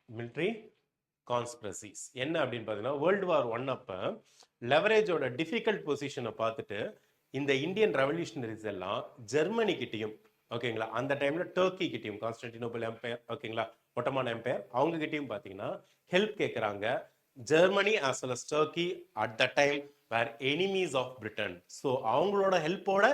மிலிட்ரி கான்ஸ்பிரசிஸ் என்ன அப்படின்னு பார்த்தீங்கன்னா, வேர்ல்டு வார் 1 அப்ப லெவரேஜோட டிஃபிகல்ட் பொசிஷனை பார்த்துட்டு இந்த இந்தியன் ரெவல்யூஷனரிஸ் எல்லாம் ஜெர்மனி கிட்டையும், ஓகேங்களா, அந்த டைம்ல டர்க்கி கிட்டையும், கான்ஸ்டன்டினோபிள் எம்பையர், ஓகேங்களா, ஒட்டமான் எம்பையர், அவங்க கிட்டையும் பார்த்தீங்கன்னா ஹெல்ப் கேட்குறாங்க. Germany as well as Turkey at the time were enemies of Britain. So அவங்களோட ஹெல்ப்போட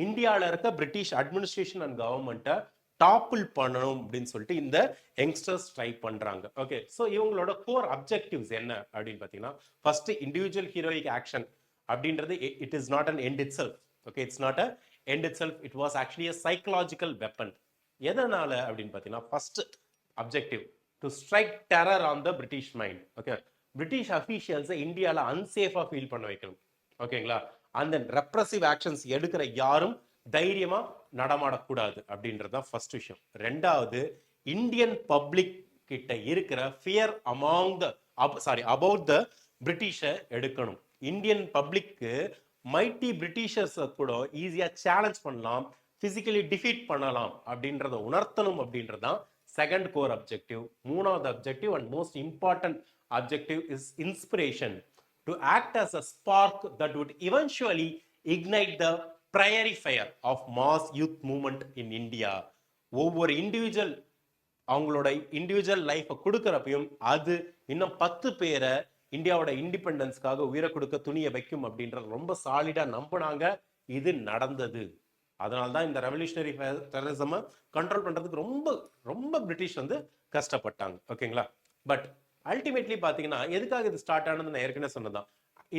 இந்தியாவில் இருக்க பிரிட்டிஷ் அட்மினிஸ்ட்ரேஷன் அண்ட் கவர்மெண்ட்டை டாப்பிள் பண்ணணும் அப்படின்னு சொல்லிட்டு இந்த யங்ஸ்டர்ஸ் ட்ரை பண்றாங்க. ஓகே, ஸோ இவங்களோட கோர் அப்ஜெக்டிவ்ஸ் என்ன அப்படின்னு பார்த்தீங்கன்னா, ஃபர்ஸ்ட் இண்டிவிஜுவல் ஹீரோயிக் ஆக்ஷன் அப்படின்றது it is not an end itself. Okay, it's not a end it self, it was actually a psychological weapon. எதனால அப்படின்னு பார்த்தீங்கன்னா, first objective to strike terror on the British mind. Okay, British அஃபீஷியல்ஸை இந்தியாவில் அன்சேஃபா feel பண்ண வைக்கணும். ஓகேங்களா, அந்த ரெப்ரசிவ் ஆக்ஷன்ஸ் எடுக்கிற யாரும் தைரியமா நடமாடக்கூடாது அப்படின்றதான் ஃபர்ஸ்ட் விஷயம். ரெண்டாவது, இந்தியன் பப்ளிக் கிட்ட இருக்கிற fear among the about the பிரிட்டிஷை எடுக்கணும். இந்தியன் பப்ளிக்கு மைட்டி பிரிட்டிஷர்ஸ் கூட ஈஸியா சேலஞ்ச் பண்ணலாம், பிசிக்கலி டிஃபீட் பண்ணலாம் அப்படின்றத உணர்த்தணும் அப்படின்றதான் செகண்ட் கோர் அப்ஜெக்டிவ். மூணாவது objective and most important objective is inspiration to act as a spark that would eventually ignite the prairie fire of mass youth movement in India. ஒவ்வொரு individual அவங்களோட individual லைஃபை கொடுக்கறப்பையும் அது இன்னும் 10 பேரை இந்தியாவோட இண்டிபெண்டன்ஸ்க்காக உயிரை கொடுக்க துணியை வைக்கும் அப்படின்றது ரொம்ப சாலிடா நம்பினாங்க. இது நடந்தது. அதனால்தான் இந்த ரெவல்யூஷனரி டெரரிசம் கண்ட்ரோல் பண்றதுக்கு ரொம்ப ரொம்ப பிரிட்டிஷ் வந்து கஷ்டப்பட்டாங்க. ஓகேங்களா, பட் அல்டிமேட்லி பாத்தீங்கன்னா எதுக்காக இது ஸ்டார்ட் ஆனது நான் ஏற்கனவே சொன்னதான்,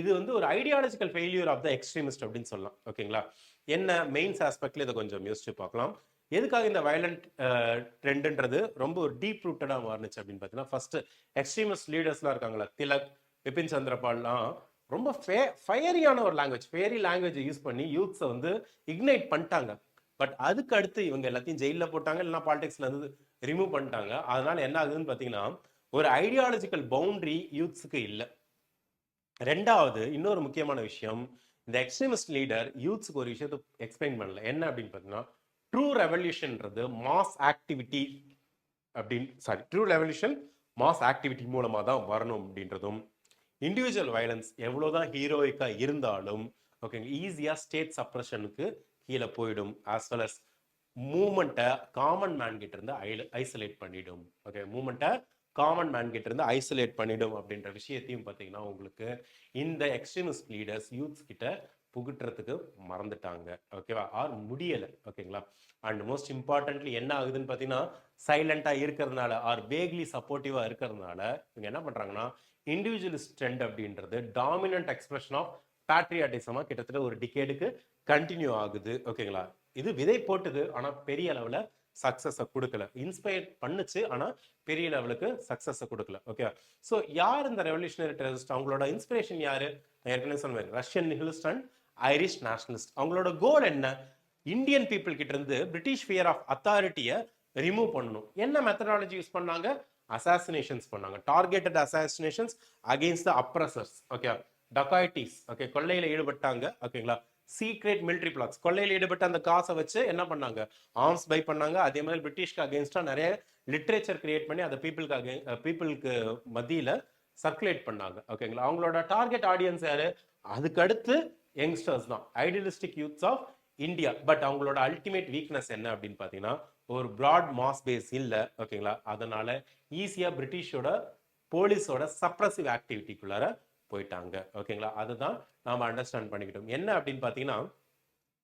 இது வந்து ஒரு ideological failure of the extremist அப்படின்னு சொல்லலாம். ஓகேங்களா, என்ன மெயின்ஸ் ஆஸ்பெக்ட்ல இதை கொஞ்சம் யோசிச்சு பார்க்கலாம். எதுக்காக இந்த வயலண்ட் ட்ரெண்ட்ன்றது ரொம்ப ஒரு டீப் ரூட்டடா மாறுச்சு அப்படின்னு பார்த்தீங்கன்னா, ஃபர்ஸ்ட் எக்ஸ்ட்ரீமிஸ்ட் லீடர்ஸ்லாம் இருக்காங்களா, திலக், பிபின் சந்திரபால்லாம் ரொம்ப ஃபயரியான ஒரு லாங்குவேஜ், ஃபேரி லாங்குவேஜ் யூஸ் பண்ணி யூத்ஸை வந்து இக்னைட் பண்ணிட்டாங்க. பட் அதுக்கு அடுத்து இவங்க எல்லாத்தையும் ஜெயிலில் போட்டாங்க, இல்லைன்னா பாலிடிக்ஸ்ல இருந்து ரிமூவ் பண்ணிட்டாங்க. அதனால என்ன ஆகுதுன்னு பார்த்தீங்கன்னா, ஒரு ஐடியாலஜிக்கல் பவுண்டரி யூத்ஸுக்கு இல்லை. ரெண்டாவது, இன்னொரு முக்கியமான விஷயம், இந்த எக்ஸ்ட்ரீமிஸ்ட் லீடர் யூத்ஸுக்கு ஒரு விஷயத்தை எக்ஸ்பிளைன் பண்ணல. என்ன அப்படின்னு பார்த்தீங்கன்னா, ட்ரூ ரெவல்யூஷன்ன்றது மாஸ் ஆக்டிவிட்டி அப்படின்னு ட்ரூ ரெவல்யூஷன் மாஸ் ஆக்டிவிட்டி மூலமா தான் வரணும் அப்படின்றதும், இண்டிவிஜுவல் வயலன்ஸ் எவ்வளவுதான் ஹீரோயிக்கா இருந்தாலும் ஓகேங்க ஈஸியா ஸ்டேட் சப்ரஷனுக்கு கீழே போயிடும், ஆஸ் வெல் அஸ் மூமெண்ட்டை காமன் மேன் கிட்ட இருந்து ஐசோலேட் பண்ணிடும். ஓகே, மூமெண்ட்டை காமன் மேன் கிட்ட இருந்து ஐசோலேட் பண்ணிடும் அப்படின்ற விஷயத்தையும் பார்த்தீங்கன்னா உங்களுக்கு இந்த எக்ஸ்ட்ரீமிஸ்ட் லீடர்ஸ் யூத்ஸ் கிட்ட புகுட்டுறதுக்கு மறந்துட்டாங்க. ஓகேவா, ஆர் முடியலை. ஓகேங்களா, அண்ட் மோஸ்ட் இம்பார்ட்டன்ட்லி என்ன ஆகுதுன்னு பார்த்தீங்கன்னா, சைலண்டா இருக்கிறதுனால ஆர் வேக்லி சப்போர்ட்டிவா இருக்கிறதுனால இவங்க என்ன பண்றாங்கன்னா, இண்டிவிஜுவலிஸ்ட் ட்ரெண்ட் அப்படின்றது டாமினன்ட் எக்ஸ்பிரஷன் ஆஃப் பேட்ரியாட்டிசமா கிட்டத்தட்ட ஒரு டிகேடுக்கு கண்டினியூ ஆகுது. ஓகேங்களா, இது விதை போட்டுது, ஆனா பெரிய அளவுல சக்சஸை கொடுக்கல. இன்ஸ்பயர் பண்ணுச்சு, ஆனா பெரிய லெவலுக்கு சக்சஸை கொடுக்கல. ஓகே, ஸோ யார் இந்த ரெவல்யூஷனரி டெரரிஸ்ட்? அவங்களோட இன்ஸ்பிரேஷன் யாரு? ஏற்கனவே சொன்னேன், Russian nihilist and Irish nationalist. அவங்களோட கோல் என்ன? இந்தியன் பீப்புள் கிட்ட இருந்து பிரிட்டிஷ் ஃபியர் ஆஃப் அத்தாரிட்டியை ரிமூவ் பண்ணணும். என்ன மெத்தடாலஜி யூஸ் பண்ணாங்க? அசாசினேஷன்ஸ் பண்ணாங்க, targeted assassinations against the oppressors. Okay, dacoities, okay, கொள்ளையில ஈடுபட்டாங்க. ஓகேங்களா, சீக்ரெட் மிலிட்ரி பிளாட்ஸ், கொள்ளையில் ஈடுபட்ட அந்த காசை வச்சு என்ன பண்ணாங்க? ஆர்ம்ஸ் பை பண்ணாங்க. அதே மாதிரி பிரிட்டிஷ்க்கு அகேன்ஸ்டா நிறைய லிட்ரேச்சர் கிரியேட் பண்ணி அதை பீப்புளுக்கு மத்தியில சர்க்குலேட் பண்ணாங்க. ஓகேங்களா, அவங்களோட டார்கெட் ஆடியன்ஸ் யாரு? அதுக்கு அடுத்து யங்ஸ்டர்ஸ் தான், idealistic youths of India. But அவங்களோட அல்டிமேட் வீக்னஸ் என்ன அப்படின்னு பாத்தீங்கன்னா, ஒரு பிராட் மாஸ் பேஸ் இல்லை. ஓகேங்களா, அதனால ஈஸியா பிரிட்டிஷோட போலீஸோட சப்ரசிவ் ஆக்டிவிட்டிக்குள்ளார போயிட்டாங்க. ஓகேங்களா, அதுதான் நாம அண்டர்ஸ்டாண்ட் பண்ணிக்கிட்டோம். என்ன அப்படின்னு பாத்தீங்கன்னா,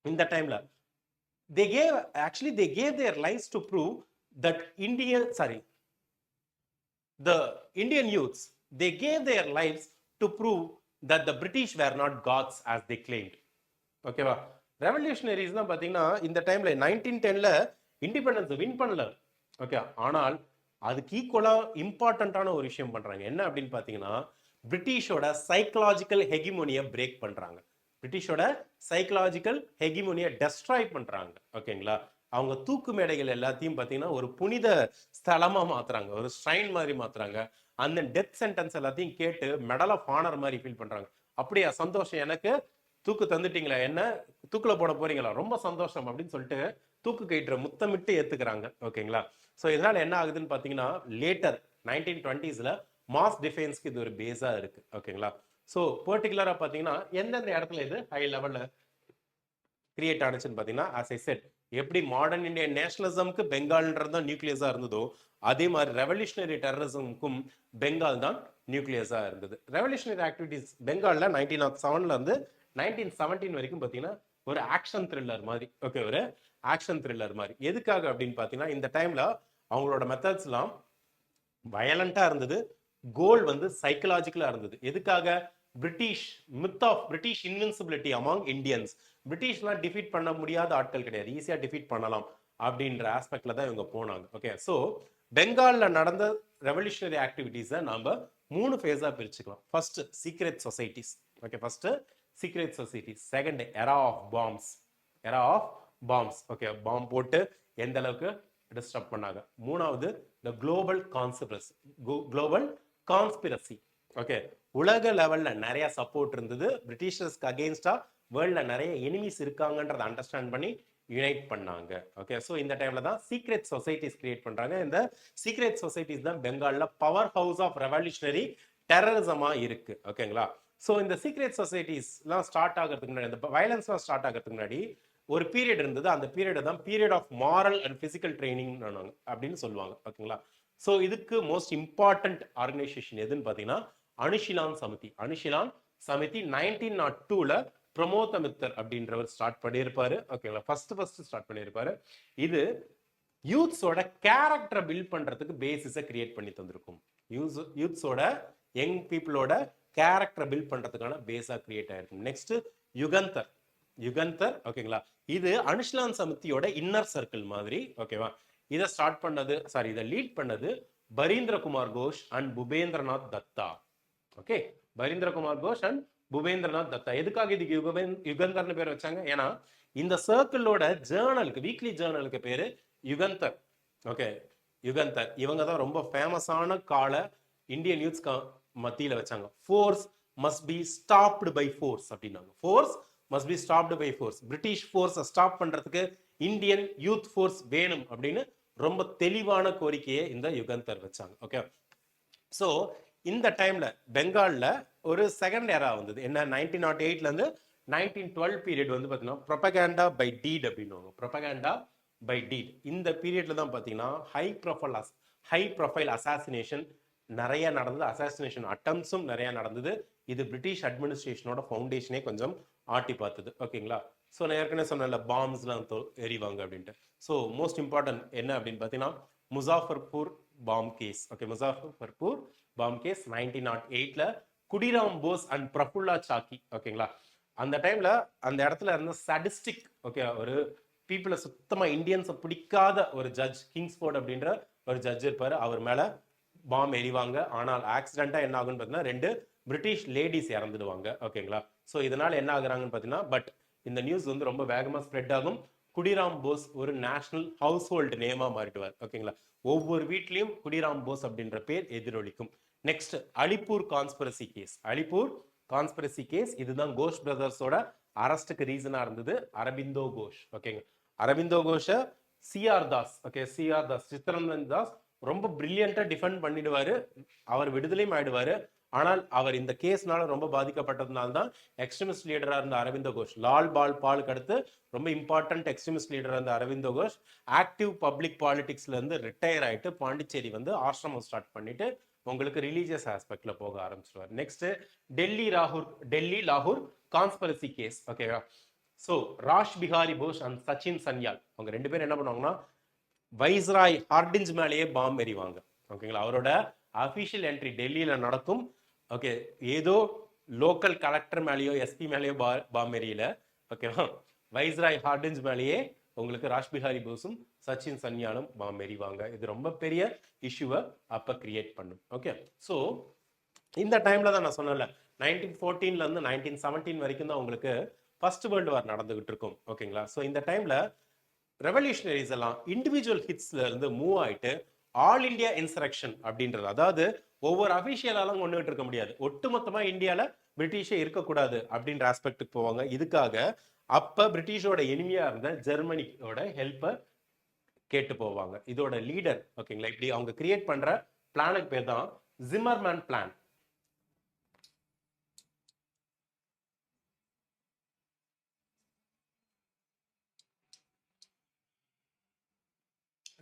இந்த டைம்ல they gave their lives to prove that the Indian youths they gave their lives to prove that the British were not gods as they claimed. ஓகேவா? ரெவல்யூஷனரிஸ் தான் பார்த்தீங்கன்னா இந்த டைம்ல 1910ல இண்டிபெண்டன்ஸ் வின் பண்ணல. ஓகே, ஆனால் அதுக்கு ஈக்குவலா இம்பார்ட்டன்டான ஒரு விஷயம் பண்றாங்க. என்ன அப்படின்னு பார்த்தீங்கன்னா பிரிட்டிஷோட சைக்கலாஜிக்கல் ஹெகிமோனியை பிரேக் பண்றாங்க. பிரிட்டிஷோட சைக்கலாஜிக்கல் ஹெகிமோனியை டெஸ்ட்ராய் பண்றாங்க. ஓகேங்களா? அவங்க தூக்கு மேடைகள் எல்லாத்தையும் பார்த்தீங்கன்னா ஒரு புனித ஸ்தலமா மாத்துறாங்க, ஒரு ஸ்ட்ரைன் மாதிரி மாத்துறாங்க. அந்த டெத் சென்டென்ஸ் எல்லாத்தையும் கேட்டு மெடல் ஆஃப் ஆனர் மாதிரி ஃபீல் பண்றாங்க. அப்படியா, சந்தோஷம், எனக்கு தூக்கு தந்துட்டீங்களா, என்ன தூக்குல போட போறீங்களா, ரொம்ப சந்தோஷம் அப்படின்னு சொல்லிட்டு தூக்கு கயிற்ற முத்தமிட்டு ஏத்துக்கிறாங்க. ஓகேங்களா? ஸோ இதனால என்ன ஆகுதுன்னு பார்த்தீங்கன்னா லேட்டர் 1920ஸ்ல மாஸ் டிஃபென்ஸ்க்கு இது ஒரு பேஸா இருக்கு. ஓகேங்களா? ஸோ பர்டிகுலரா பார்த்தீங்கன்னா எந்தெந்த இடத்துல இது ஹை லெவல்ல கிரியேட் ஆனிச்சுன்னு பார்த்தீங்கன்னா, as I said, எப்படி மாடர்ன் இந்தியன் நேஷனலிசம்க்கு பெங்கால்ன்றது தான் நியூக்ளியஸா இருந்ததோ அதே மாதிரி ரெவல்யூஷனரி டெரரிசமுக்கும் பெங்கால் தான் நியூக்ளியஸா இருந்தது. ரெவல்யூஷனரி ஆக்டிவிட்டிஸ் பெங்கால்ல 1907ல இருந்து 1917 வரைக்கும் பார்த்தீங்கன்னா ஒரு ஆக்ஷன் த்ரில்லர் மாதிரி. ஓகே, ஒரு ஆக்ஷன் த்ரில்லர் மாதிரி. எதுக்காக அப்படின்னு பார்த்தீங்கன்னா இந்த டைம்ல அவங்களோட மெத்தட்ஸ்லாம் வயலண்டா இருந்தது, கோல் வந்து சைக்கலாஜிக்கலா இருந்தது. எதுக்காக? British myth of British invincibility among Indians. பிரிட்டிஷ்லாம் டிஃபீட் பண்ண முடியாத ஆட்கள் கிடையாது, ஈஸியா டிஃபீட் பண்ணலாம் அப்படின்ற ஆஸ்பெக்ட்ல தான் இவங்க போனாங்க. ஓகே, ஸோ பெங்கால்ல நடந்த ரெவல்யூஷனரி ஆக்டிவிட்டிஸை நாம 3 ஃபேஸா பிரிச்சுக்கலாம். First secret societies. Okay, first secret societies. Second era of bombs. Era of bombs. Okay, bomb போட்டு எந்த அளவுக்கு டிஸ்டர்ப் பண்ணாங்க. மூணாவது the global conspiracy. Global conspiracy. Okay, உலக லெவல்ல நிறைய சப்போர்ட் இருந்தது, பிரிட்டிஷர்ஸ்க்கு அகெயின்ஸ்டா வேர்ல்ட்ல நிறைய எனிமீஸ் இருக்காங்கன்றதை அண்டர்ஸ்டாண்ட் பண்ணி யுனைட் பண்ணாங்க. ஓகே, ஸோ இந்த டைம்ல தான் சீக்ரெட் சொசைட்டிஸ் கிரியேட் பண்றாங்க. இந்த சீக்ரெட் சொசைட்டிஸ் தான் பெங்கால்ல பவர் ஹவுஸ் ஆஃப் ரெவல்யூஷனரி டெரரிசமா இருக்கு. ஓகேங்களா? ஸோ இந்த சீக்ரெட் சொசைட்டிஸ்லாம் ஸ்டார்ட் ஆகிறதுக்கு முன்னாடி, இந்த வயலன்ஸ்லாம் ஸ்டார்ட் ஆகிறதுக்கு முன்னாடி ஒரு பீரியட் இருந்தது. அந்த பீரியட் தான் period of moral and physical training அப்படின்னு சொல்லுவாங்க. ஓகேங்களா? ஸோ இதுக்கு மோஸ்ட் இம்பார்ட்டன்ட் ஆர்கனைசேஷன் எதுன்னு பார்த்தீங்கன்னா அனுஷிலான் சமிதி. அனுஷிலான் சமிதி 1902ல பிரமோத மித்தர் அப்படின்றவர் ஸ்டார்ட் பண்ணியிருப்பாரு. ஓகேங்களா? ஃபர்ஸ்ட் ஸ்டார்ட் பண்ணியிருப்பாரு. இது யூத்ஸோட கேரக்டரை பில்ட் பண்றதுக்கு பேசிஸை கிரியேட் பண்ணி தந்திருக்கும். யூத்ஸோட யங் பீப்புளோட கேரக்டரை பில்ட் பண்றதுக்கான பேஸா கிரியேட் ஆயிருக்கும். நெக்ஸ்ட் யுகந்தர். யுகந்தர். ஓகேங்களா? இது அனுஷிலான் சமிதியோட இன்னர் சர்க்கிள் மாதிரி. ஓகேவா? இதை ஸ்டார்ட் பண்ணது, சாரி, இதை லீட் பண்ணது Barindra Kumar Ghosh and Bhupendranath Datta. Okay, Barindra Kumar Ghosh and Bhupendranath Datta. எதுக்காக இதுக்கு யுகந்தர்னு பேர் வச்சாங்க? ஏன்னா இந்த சர்க்கிளோட ஜேர்னலுக்கு, வீக்லி ஜேர்னலுக்கு பேரு யுகந்தர். ஓகே, யுகந்தர். இவங்க தான் ரொம்ப ஃபேமஸான கால இந்தியன் யூத்ஸ் மத்தியில வச்சாங்க. Force must be stopped by force அப்படின்னாங்க. Force must be stopped by force. British ஃபோர்ஸை ஸ்டாப் பண்றதுக்கு இந்தியன் யூத் ஃபோர்ஸ் வேணும் அப்படின்னு ரொம்ப தெளிவான கோரிக்கையை இந்த யுகந்தர் வச்சாங்க. ஓகே, ஸோ இந்த டைம்ல பெங்கால்ல ஒரு செகண்ட் ஏரா வந்தது. என்ன? 1908ல இருந்து 1912 பீரியட் வந்து பார்த்தீங்கன்னா ப்ரொபகேண்டா பை டீட் அப்படின்னு. ப்ரொபகேண்டா பை டீட். இந்த பீரியட்ல தான் பார்த்தீங்கன்னா ஹை ப்ரொஃபைல் அசாசினேஷன் நிறைய நடந்தது, அசாசினேஷன் அட்டம்ஸும் நிறைய நடந்தது. இது பிரிட்டிஷ் அட்மினிஸ்ட்ரேஷனோட ஃபவுண்டேஷனே கொஞ்சம் ஆட்டி பார்த்தது. ஓகேங்களா? ஸோ நான் ஏற்கனவே சொன்னேன்ல, பாம்ஸ்லாம் எரிவாங்க அப்படின்ட்டு. ஸோ மோஸ்ட் இம்பார்ட்டன்ட் என்ன அப்படின்னு பார்த்தீங்கன்னா Muzaffarpur bomb case. Okay, Muzaffarpur bomb case 1908ல குடிராம் போஸ் அண்ட் பிரஃபுல்லா சாக்கி. ஓகேங்களா? அந்த டைம்ல அந்த இடத்துல இருந்த சடிஸ்டிக், ஓகே, ஒரு பீப்புளை சுத்தமா இந்தியன்ஸை பிடிக்காத ஒரு ஜட்ஜ், கிங்ஸ்ஃபோர்ட் அப்படின்ற ஒரு ஜட்ஜ் இருப்பாரு. அவர் மேல பாம் எரிவாங்க. ஆனால் ஆக்சிடென்ட்டா என்ன ஆகுன்னு பார்த்தீங்கன்னா 2 பிரிட்டிஷ் லேடிஸ் இறந்துடுவாங்க. ஓகேங்களா? ஸோ இதனால என்ன ஆகுறாங்கன்னு பார்த்தீங்கன்னா, பட் இந்த நியூஸ் வந்து ரொம்ப வேகமா ஸ்ப்ரெட் ஆகும். குடிராம் போஸ் ஒரு நேஷனல் ஹவுஸ் ஹோல்டு நேமா மாறிடுவார். ஓகேங்களா? ஒவ்வொரு வீட்லயும் குடிராம் போஸ் அப்படின்ற பேர் எதிரொலிக்கும். Next Alipore conspiracy case. Alipore conspiracy case இதுதான் கோஷ் பிரதர்ஸோட அரெஸ்டுக்கு ரீசனா இருந்தது. அரபிந்தோ கோஷ். ஓகேங்க, Aurobindo Ghosh C R Das, okay, C R Das, Chittaranjan Das ரொம்ப பிரில்லியண்டா டிஃபெண்ட் பண்ணிடுவாரு. அவர் விடுதலையும் ஆயிடுவாரு. ஆனால் அவர் இந்த கேஸ்னால ரொம்ப பாதிக்கப்பட்டதுனால தான் எக்ஸ்ட்ரீமிஸ்ட் லீடரா இருந்த அரவிந்தோ கோஷ், லால் பால் பாலுக்கு அடுத்து ரொம்ப இம்பார்ட்டன்ட் எக்ஸ்ட்ரீமிஸ்ட் லீடரா இருந்த அரவிந்தோ கோஷ் ஆக்டிவ் பப்ளிக் பாலிடிக்ஸ்ல இருந்து ரிட்டையர் ஆயிட்டு பாண்டிச்சேரி வந்து ஆசிரமம் ஸ்டார்ட் பண்ணிட்டு உங்களுக்கு ரிலீஜியஸ் ஆஸ்பெக்ட்ல போக ஆரம்பிச்சிருவார். நெக்ஸ்ட் டெல்லி லாகூர் கான்ஸ்பிரசி கேஸ். ஓகேவா? ஸோ ராஷ் பிஹாரி போஸ் அண்ட் சச்சின் சன்யால் அவங்க 2 பேரும் என்ன பண்ணுவாங்கன்னா வைஸ்ராய் ஹார்டிஞ்ச் மேலேயே பாம்பு எறிவாங்க. ஓகேங்களா? அவரோட அபிஷியல் என்ட்ரி டெல்லியில நடக்கும். ஓகே, ஏதோ லோக்கல் கலெக்டர் மேலேயோ எஸ்பி மேலேயோ பாம் எரியல. ஓகேவா, வைஸ்ராய் ஹார்டின்ஸ் மேலேயே உங்களுக்கு ராஜ்பிஹாரி போஸும் சச்சின் சன்யாலும் பாம் எறிவாங்க. இது ரொம்ப பெரிய இஷ்யூவை அப்ப கிரியேட் பண்ணும். ஓகே, ஸோ இந்த டைம்ல தான் நான் சொன்னேன்ல 1914 இருந்து 1917 வரைக்கும் தான் உங்களுக்கு ஃபர்ஸ்ட் வேர்ல்டு வார் நடந்துகிட்டு இருக்கும். ஓகேங்களா, ஸோ இந்த டைம்ல ரெவல்யூஷனரிஸ் எல்லாம் இண்டிவிஜுவல் ஹிட்ஸ்ல இருந்து மூவ் ஆயிட்டு ஆல் இண்டியா இன்சரக்ஷன் அப்படின்றது, அதாவது ஒவ்வொரு அபிஷியலாலும் கொண்டுகிட்டு இருக்க முடியாது, ஒட்டுமொத்தமா இந்தியால பிரிட்டிஷே இருக்கக்கூடாது அப்படின்ற ஆஸ்பெக்டுக்கு போவாங்க. இதுக்காக அப்ப பிரிட்டிஷோட எனிமியா இருந்த ஜெர்மனியோட ஹெல்ப்பை கேட்டு போவாங்க. இதோட லீடர் ஓகேங்களா, இப்படி அவங்க கிரியேட் பண்ற பிளானுக்கு பேர் தான் Zimmermann plan.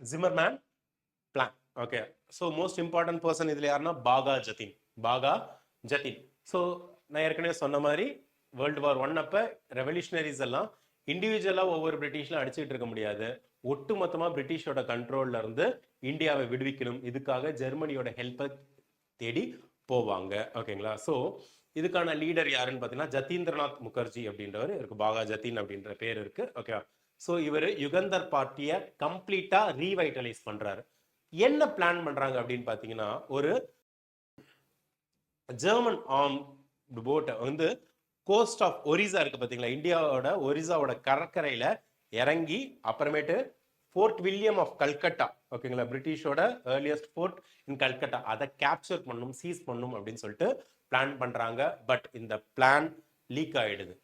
Zimmermann plan. Okay, so most important person இதுல யாருன்னா பாகா ஜதீன். பாகா ஜதீன். ஸோ நான் ஏற்கனவே சொன்ன மாதிரி வேர்ல்டு வார் 1 அப்ப ரெவல்யூஷனரிஸ் எல்லாம் இண்டிவிஜுவலா ஒவ்வொரு பிரிட்டிஷ்ல அடிச்சுட்டு இருக்க முடியாது, ஒட்டுமொத்தமா பிரிட்டிஷோட கண்ட்ரோல்ல இருந்து இந்தியாவை விடுவிக்கணும். இதுக்காக ஜெர்மனியோட ஹெல்ப்பை தேடி போவாங்க. ஓகேங்களா, ஸோ இதுக்கான லீடர் யாருன்னு பார்த்தீங்கன்னா ஜதீந்திரநாத் முகர்ஜி அப்படின்றவர் இருக்கு. பாகா ஜதீன் அப்படின்ற பேர் இருக்கு. ஓகே, ஸோ இவர் யுகந்தர் பார்ட்டியை கம்ப்ளீட்டா ரீவைட்டலைஸ் பண்றாரு. என்ன பிளான் பண்றாங்க அப்படின்னு பார்த்தீங்கன்னா, ஒரு ஜெர்மன் ஆர்ம் போட்டை வந்து கோஸ்ட் ஆஃப் ஒரிசா இருக்கு பார்த்தீங்களா, இந்தியாவோட ஒரிசாவோட கடற்கரையில இறங்கி அப்புறமேட்டு ஃபோர்ட் வில்லியம் ஆஃப் கல்கட்டா, ஓகேங்களா, பிரிட்டிஷோட ஏர்லியஸ்ட் ஃபோர்ட் இன் கல்கட்டா, அதை கேப்சர் பண்ணும், சீஸ் பண்ணும் அப்படின்னு சொல்லிட்டு பிளான் பண்றாங்க. பட் இந்த பிளான் லீக் ஆயிடுது.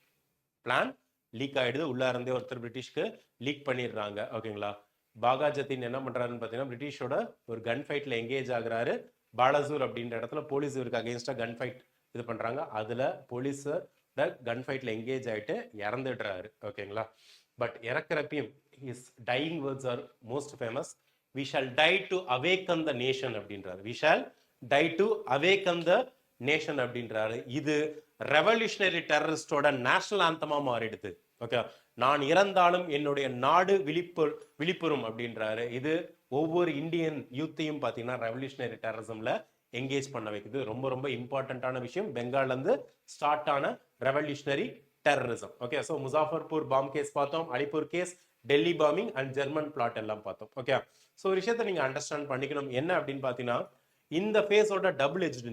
பிளான் லீக் ஆயிடுது. உள்ள இருந்தே ஒருத்தர் பிரிட்டிஷ்க்கு லீக் பண்ணிடுறாங்க. ஓகேங்களா, பாகா ஜதீன் என்ன பண்றாருன்னு பார்த்தீங்கன்னா பிரிட்டிஷோட ஒரு கன் ஃபைட்ல எங்கேஜ் ஆகுறாரு. பாலசூர் அப்படின்ற இடத்துல போலீஸ் இவருக்கு அகேன்ஸ்டா கன் ஃபைட் இது பண்றாங்க. அதுல போலீஸ் கன் ஃபைட்ல எங்கேஜ் ஆயிட்டு இறந்துடுறாரு. ஓகேங்களா, but இறக்குறப்பையும் his dying words are most famous. We shall die to awaken the nation அப்படின்றாரு. We shall die to awaken the nation அப்படின்றாரு. இது ரெவல்யூஷனரி டெரரிஸ்டோட நேஷனல் ஆந்தமா மாறிடுது. ஓகே, நான் இறந்தாலும் என்னுடைய நாடு விழிப்புறும் அப்படின்றாரு. இது ஒவ்வொரு இந்தியன் யூத்தையும் பார்த்தீங்கன்னா ரெவல்யூஷனரி டெரரிசம்ல என்கேஜ் பண்ண வைக்குது. ரொம்ப ரொம்ப இம்பார்ட்டன்டான விஷயம். பெங்கால்ல இருந்து ஸ்டார்ட் ஆன revolutionary terrorism. Okay, so Muzaffarpur bomb case பார்த்தோம், Alipore case, Delhi bombing and German plot எல்லாம் பார்த்தோம். ஓகே, ஸோ ஒரு விஷயத்தை நீங்க அண்டர்ஸ்டாண்ட் பண்ணிக்கணும். என்ன அப்படின்னு பார்த்தீங்கன்னா இந்த ஃபேஸோட டபுள் எஜ்டு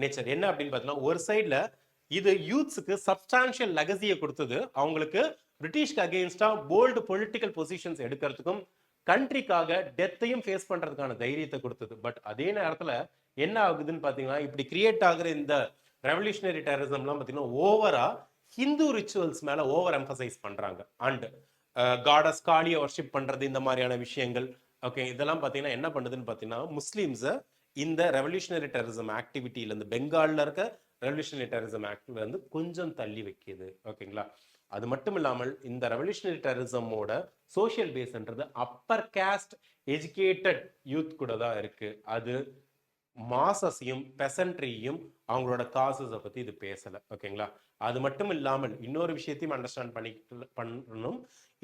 நேச்சர் என்ன அப்படின்னு பார்த்தீங்கன்னா, ஒரு சைட்ல இது யூத்ஸுக்கு சப்ஸ்டான்ஷியல் லெகசியை கொடுத்தது, அவங்களுக்கு பிரிட்டிஷ்க்கு அகெயின்ஸ்டா போல்டு பொலிட்டிக்கல் பொசிஷன்ஸ் எடுக்கிறதுக்கும் கண்ட்ரிக்காக டெத்தையும் ஃபேஸ் பண்றதுக்கான தைரியத்தை கொடுத்தது. பட் அதே நேரத்துல என்ன ஆகுதுன்னு பாத்தீங்கன்னா, இப்படி கிரியேட் ஆகுற இந்த ரெவல்யூஷனரி டெரரிசம்லாம் பாத்தீங்கன்னா ஓவரா ஹிந்து ரிச்சுவல்ஸ் மேல ஓவர் எம்பசைஸ் பண்றாங்க. அண்ட் காடஸ் காளியை வர்ஷிப் பண்றது, இந்த மாதிரியான விஷயங்கள். ஓகே, இதெல்லாம் பாத்தீங்கன்னா என்ன பண்ணுதுன்னு பாத்தீங்கன்னா முஸ்லீம்ஸை இந்த ரெவல்யூஷனரி டெரரிசம் ஆக்டிவிட்டியில இருந்து, பெங்கால்ல இருக்க ரெவல்யூஷனரி டெரரிசம் ஆக்டிவிட்டி வந்து கொஞ்சம் தள்ளி வைக்கிது. ஓகேங்களா, அது மட்டும் இல்லாமல் இந்த ரெவல்யூஷனரி டெரரிசமோட சோசியல் பேஸ்ன்றது அப்பர் காஸ்ட் எஜுகேட்டட் யூத் கூட தான் இருக்கு. அது மாசஸையும் பெசன்ட்ரியும் அவங்களோட காசஸை பத்தி இது பேசல. ஓகேங்களா, அது மட்டும் இல்லாமல் இன்னொரு விஷயத்தையும் அண்டர்ஸ்டாண்ட் பண்ணணும்.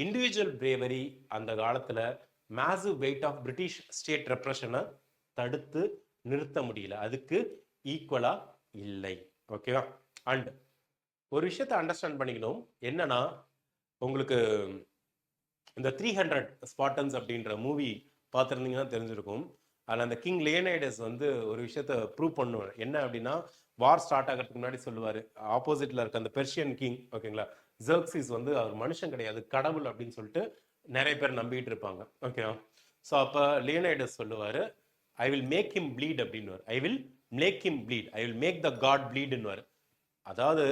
இண்டிவிஜுவல் பிரேவரி அந்த காலத்துல massive weight of British state ரெப்ரஷனை தடுத்து நிறுத்த முடியல, அதுக்கு ஈக்குவலா இல்லை. ஓகேவா, அண்ட் ஒரு விஷயத்தை அண்டர்ஸ்டாண்ட் பண்ணிக்கணும். என்னன்னா, உங்களுக்கு இந்த 300 ஸ்பார்டன்ஸ் அப்படின்ற மூவி பார்த்துருந்தீங்கன்னா தெரிஞ்சிருக்கும். அதில் அந்த கிங் லியோனைடஸ் வந்து ஒரு விஷயத்த ப்ரூவ் பண்ணுவார். என்ன அப்படின்னா, வார் ஸ்டார்ட் ஆகிறதுக்கு முன்னாடி சொல்லுவார், ஆப்போசிட்ல இருக்க அந்த பெர்ஷியன் கிங் ஓகேங்களா ஜெர்க்சிஸ் வந்து அவர் மனுஷன் கிடையாது, கடவுள் அப்படின்னு சொல்லிட்டு நிறைய பேர் நம்பிட்டு இருப்பாங்க. ஓகேவா, ஸோ அப்போ லியோனைடஸ் சொல்லுவார், I will make him bleed அப்படின்னு. I will make him bleed, I will make the god ப்ளீடுன்னு. அதாவது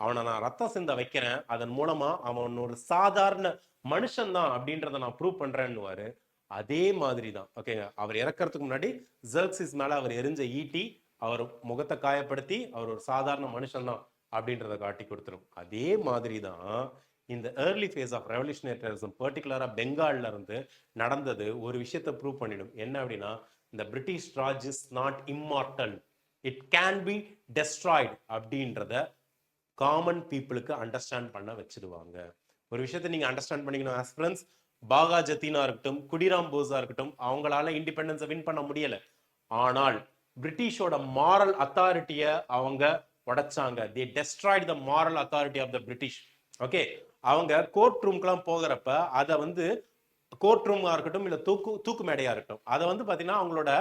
அவனை நான் ரத்தம் சிந்த வைக்கிறேன், அதன் மூலமா அவன் ஒரு சாதாரண மனுஷன் தான் அப்படின்றத நான் ப்ரூவ் பண்றேன்னுவாரு. அதே மாதிரி தான் ஓகேங்க, அவர் இறக்கிறதுக்கு முன்னாடி ஜெர்க்சிஸ் மேல அவர் எரிஞ்ச ஈட்டி அவர் முகத்தை காயப்படுத்தி அவர் ஒரு சாதாரண மனுஷன் தான் அப்படின்றத காட்டி கொடுத்துரும். அதே மாதிரி தான் இந்த early phase of revolutionary terrorism பர்டிகுலரா பெங்கால்ல இருந்து நடந்தது. ஒரு விஷயத்தை ப்ரூவ் பண்ணிடும். என்ன அப்படின்னா, இந்த British Raj is not immortal, it can be destroyed அப்படின்றத காமன் பீப்புளுக்கு அண்டர்ஸ்டாண்ட் பண்ண வச்சிருவாங்க. ஒரு விஷயத்தை நீங்க அண்டர்ஸ்டாண்ட் பண்ணிக்கணும் ஆஸ்பிரன்ஸ். பாகா ஜத்தீனா இருக்கட்டும், குடிராம் போஸா இருக்கட்டும், அவங்களால இண்டிபெண்டன்ஸை வின் பண்ண முடியல. ஆனால் பிரிட்டிஷோட மாரல் அத்தாரிட்டியை அவங்க உடைச்சாங்க. they destroyed the moral authority of the British. Okay, அவங்க கோர்ட் ரூம்க்குலாம் போகிறப்ப அதை வந்து கோர்ட் ரூமா இருக்கட்டும் இல்ல தூக்கு மேடையா இருக்கட்டும், அதை வந்து பாத்தீங்கன்னா அவங்களோட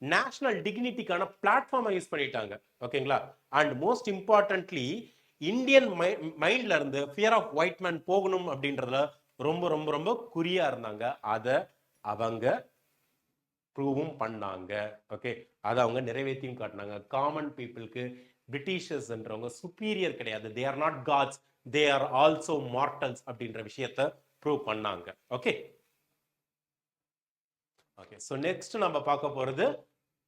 நேஷனல் டிக்னிட்டிக்கான பிளாட்ஃபார்மை யூஸ் பண்ணிட்டாங்க. ஓகேங்களா? அண்ட் மோஸ்ட் இம்பார்ட்டன்ட்லி இந்தியன் மைண்ட்ல இருந்து ஃபியர் ஆஃப் ஒயிட் மேன் போகணும் அப்படின்றதுல ரொம்ப ரொம்ப ரொம்ப குறியா இருந்தாங்க. அதை அவங்க ப்ரூவும் பண்ணாங்க. ஓகே, அதை அவங்க நிறைவேற்றியும் காட்டினாங்க. காமன் பீப்புளுக்கு பிரிட்டிஷர்ஸ்ன்றவங்க சுப்பீரியர் கிடையாது, they are not gods, they are also mortals அப்படின்ற விஷயத்தை ப்ரூவ் பண்ணாங்க. ஓகே ஓகே, ஸோ நெக்ஸ்ட் நம்ம பார்க்க போறது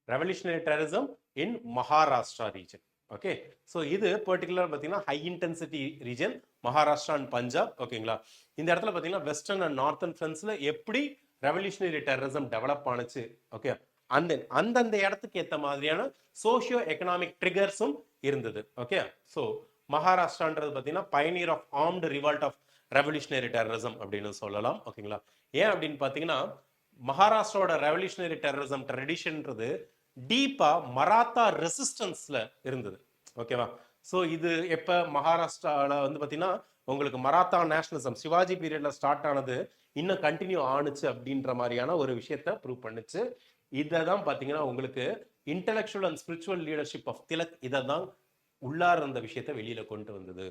ரெவல்யூஷனரி டெரரிசம் இன் மகாராஷ்டிரா ரீஜன். ஓகே, ஸோ இது பர்டிகுலர் பார்த்தீங்கன்னா high intensity region Maharashtra and Punjab. ஓகேங்களா? இந்த இடத்துல பார்த்தீங்கன்னா வெஸ்டர்ன் அண்ட் நார்த்தன் ஃப்ரண்ட்ஸ்ல எப்படி ரெவல்யூஷனரி டெரரிசம் டெவலப் ஆனுச்சு. ஓகே, அந்தந்த இடத்துக்கு ஏற்ற மாதிரியான சோஷியோ எக்கனாமிக் ட்ரிகர்ஸும் இருந்தது. ஓகே, ஸோ மகாராஷ்டிரான்றது பார்த்தீங்கன்னா pioneer of armed revolt of revolutionary terrorism அப்படின்னு சொல்லலாம். ஓகேங்களா? ஏன் அப்படின்னு பார்த்தீங்கன்னா மகாராஷ்டிராவோட ரெவல்யூஷனரி டெரரிசம் ட்ரெடிஷன்ன்றது டீப்பா மராத்தா ரெசிஸ்டன்ஸ்ல இருந்தது. ஓகேவா? ஸோ இது எப்ப மகாராஷ்டிரால வந்து பார்த்தீங்கன்னா உங்களுக்கு மராத்தா நேஷனலிசம் சிவாஜி பீரியட்ல ஸ்டார்ட் ஆனது இன்னும் கண்டினியூ ஆணுச்சு அப்படின்ற மாதிரியான ஒரு விஷயத்த ப்ரூவ் பண்ணுச்சு. இதை தான் பார்த்தீங்கன்னா உங்களுக்கு intellectual and spiritual leadership of Tilak இதை தான் உள்ளார இருந்த விஷயத்த வெளியில கொண்டு வந்தது.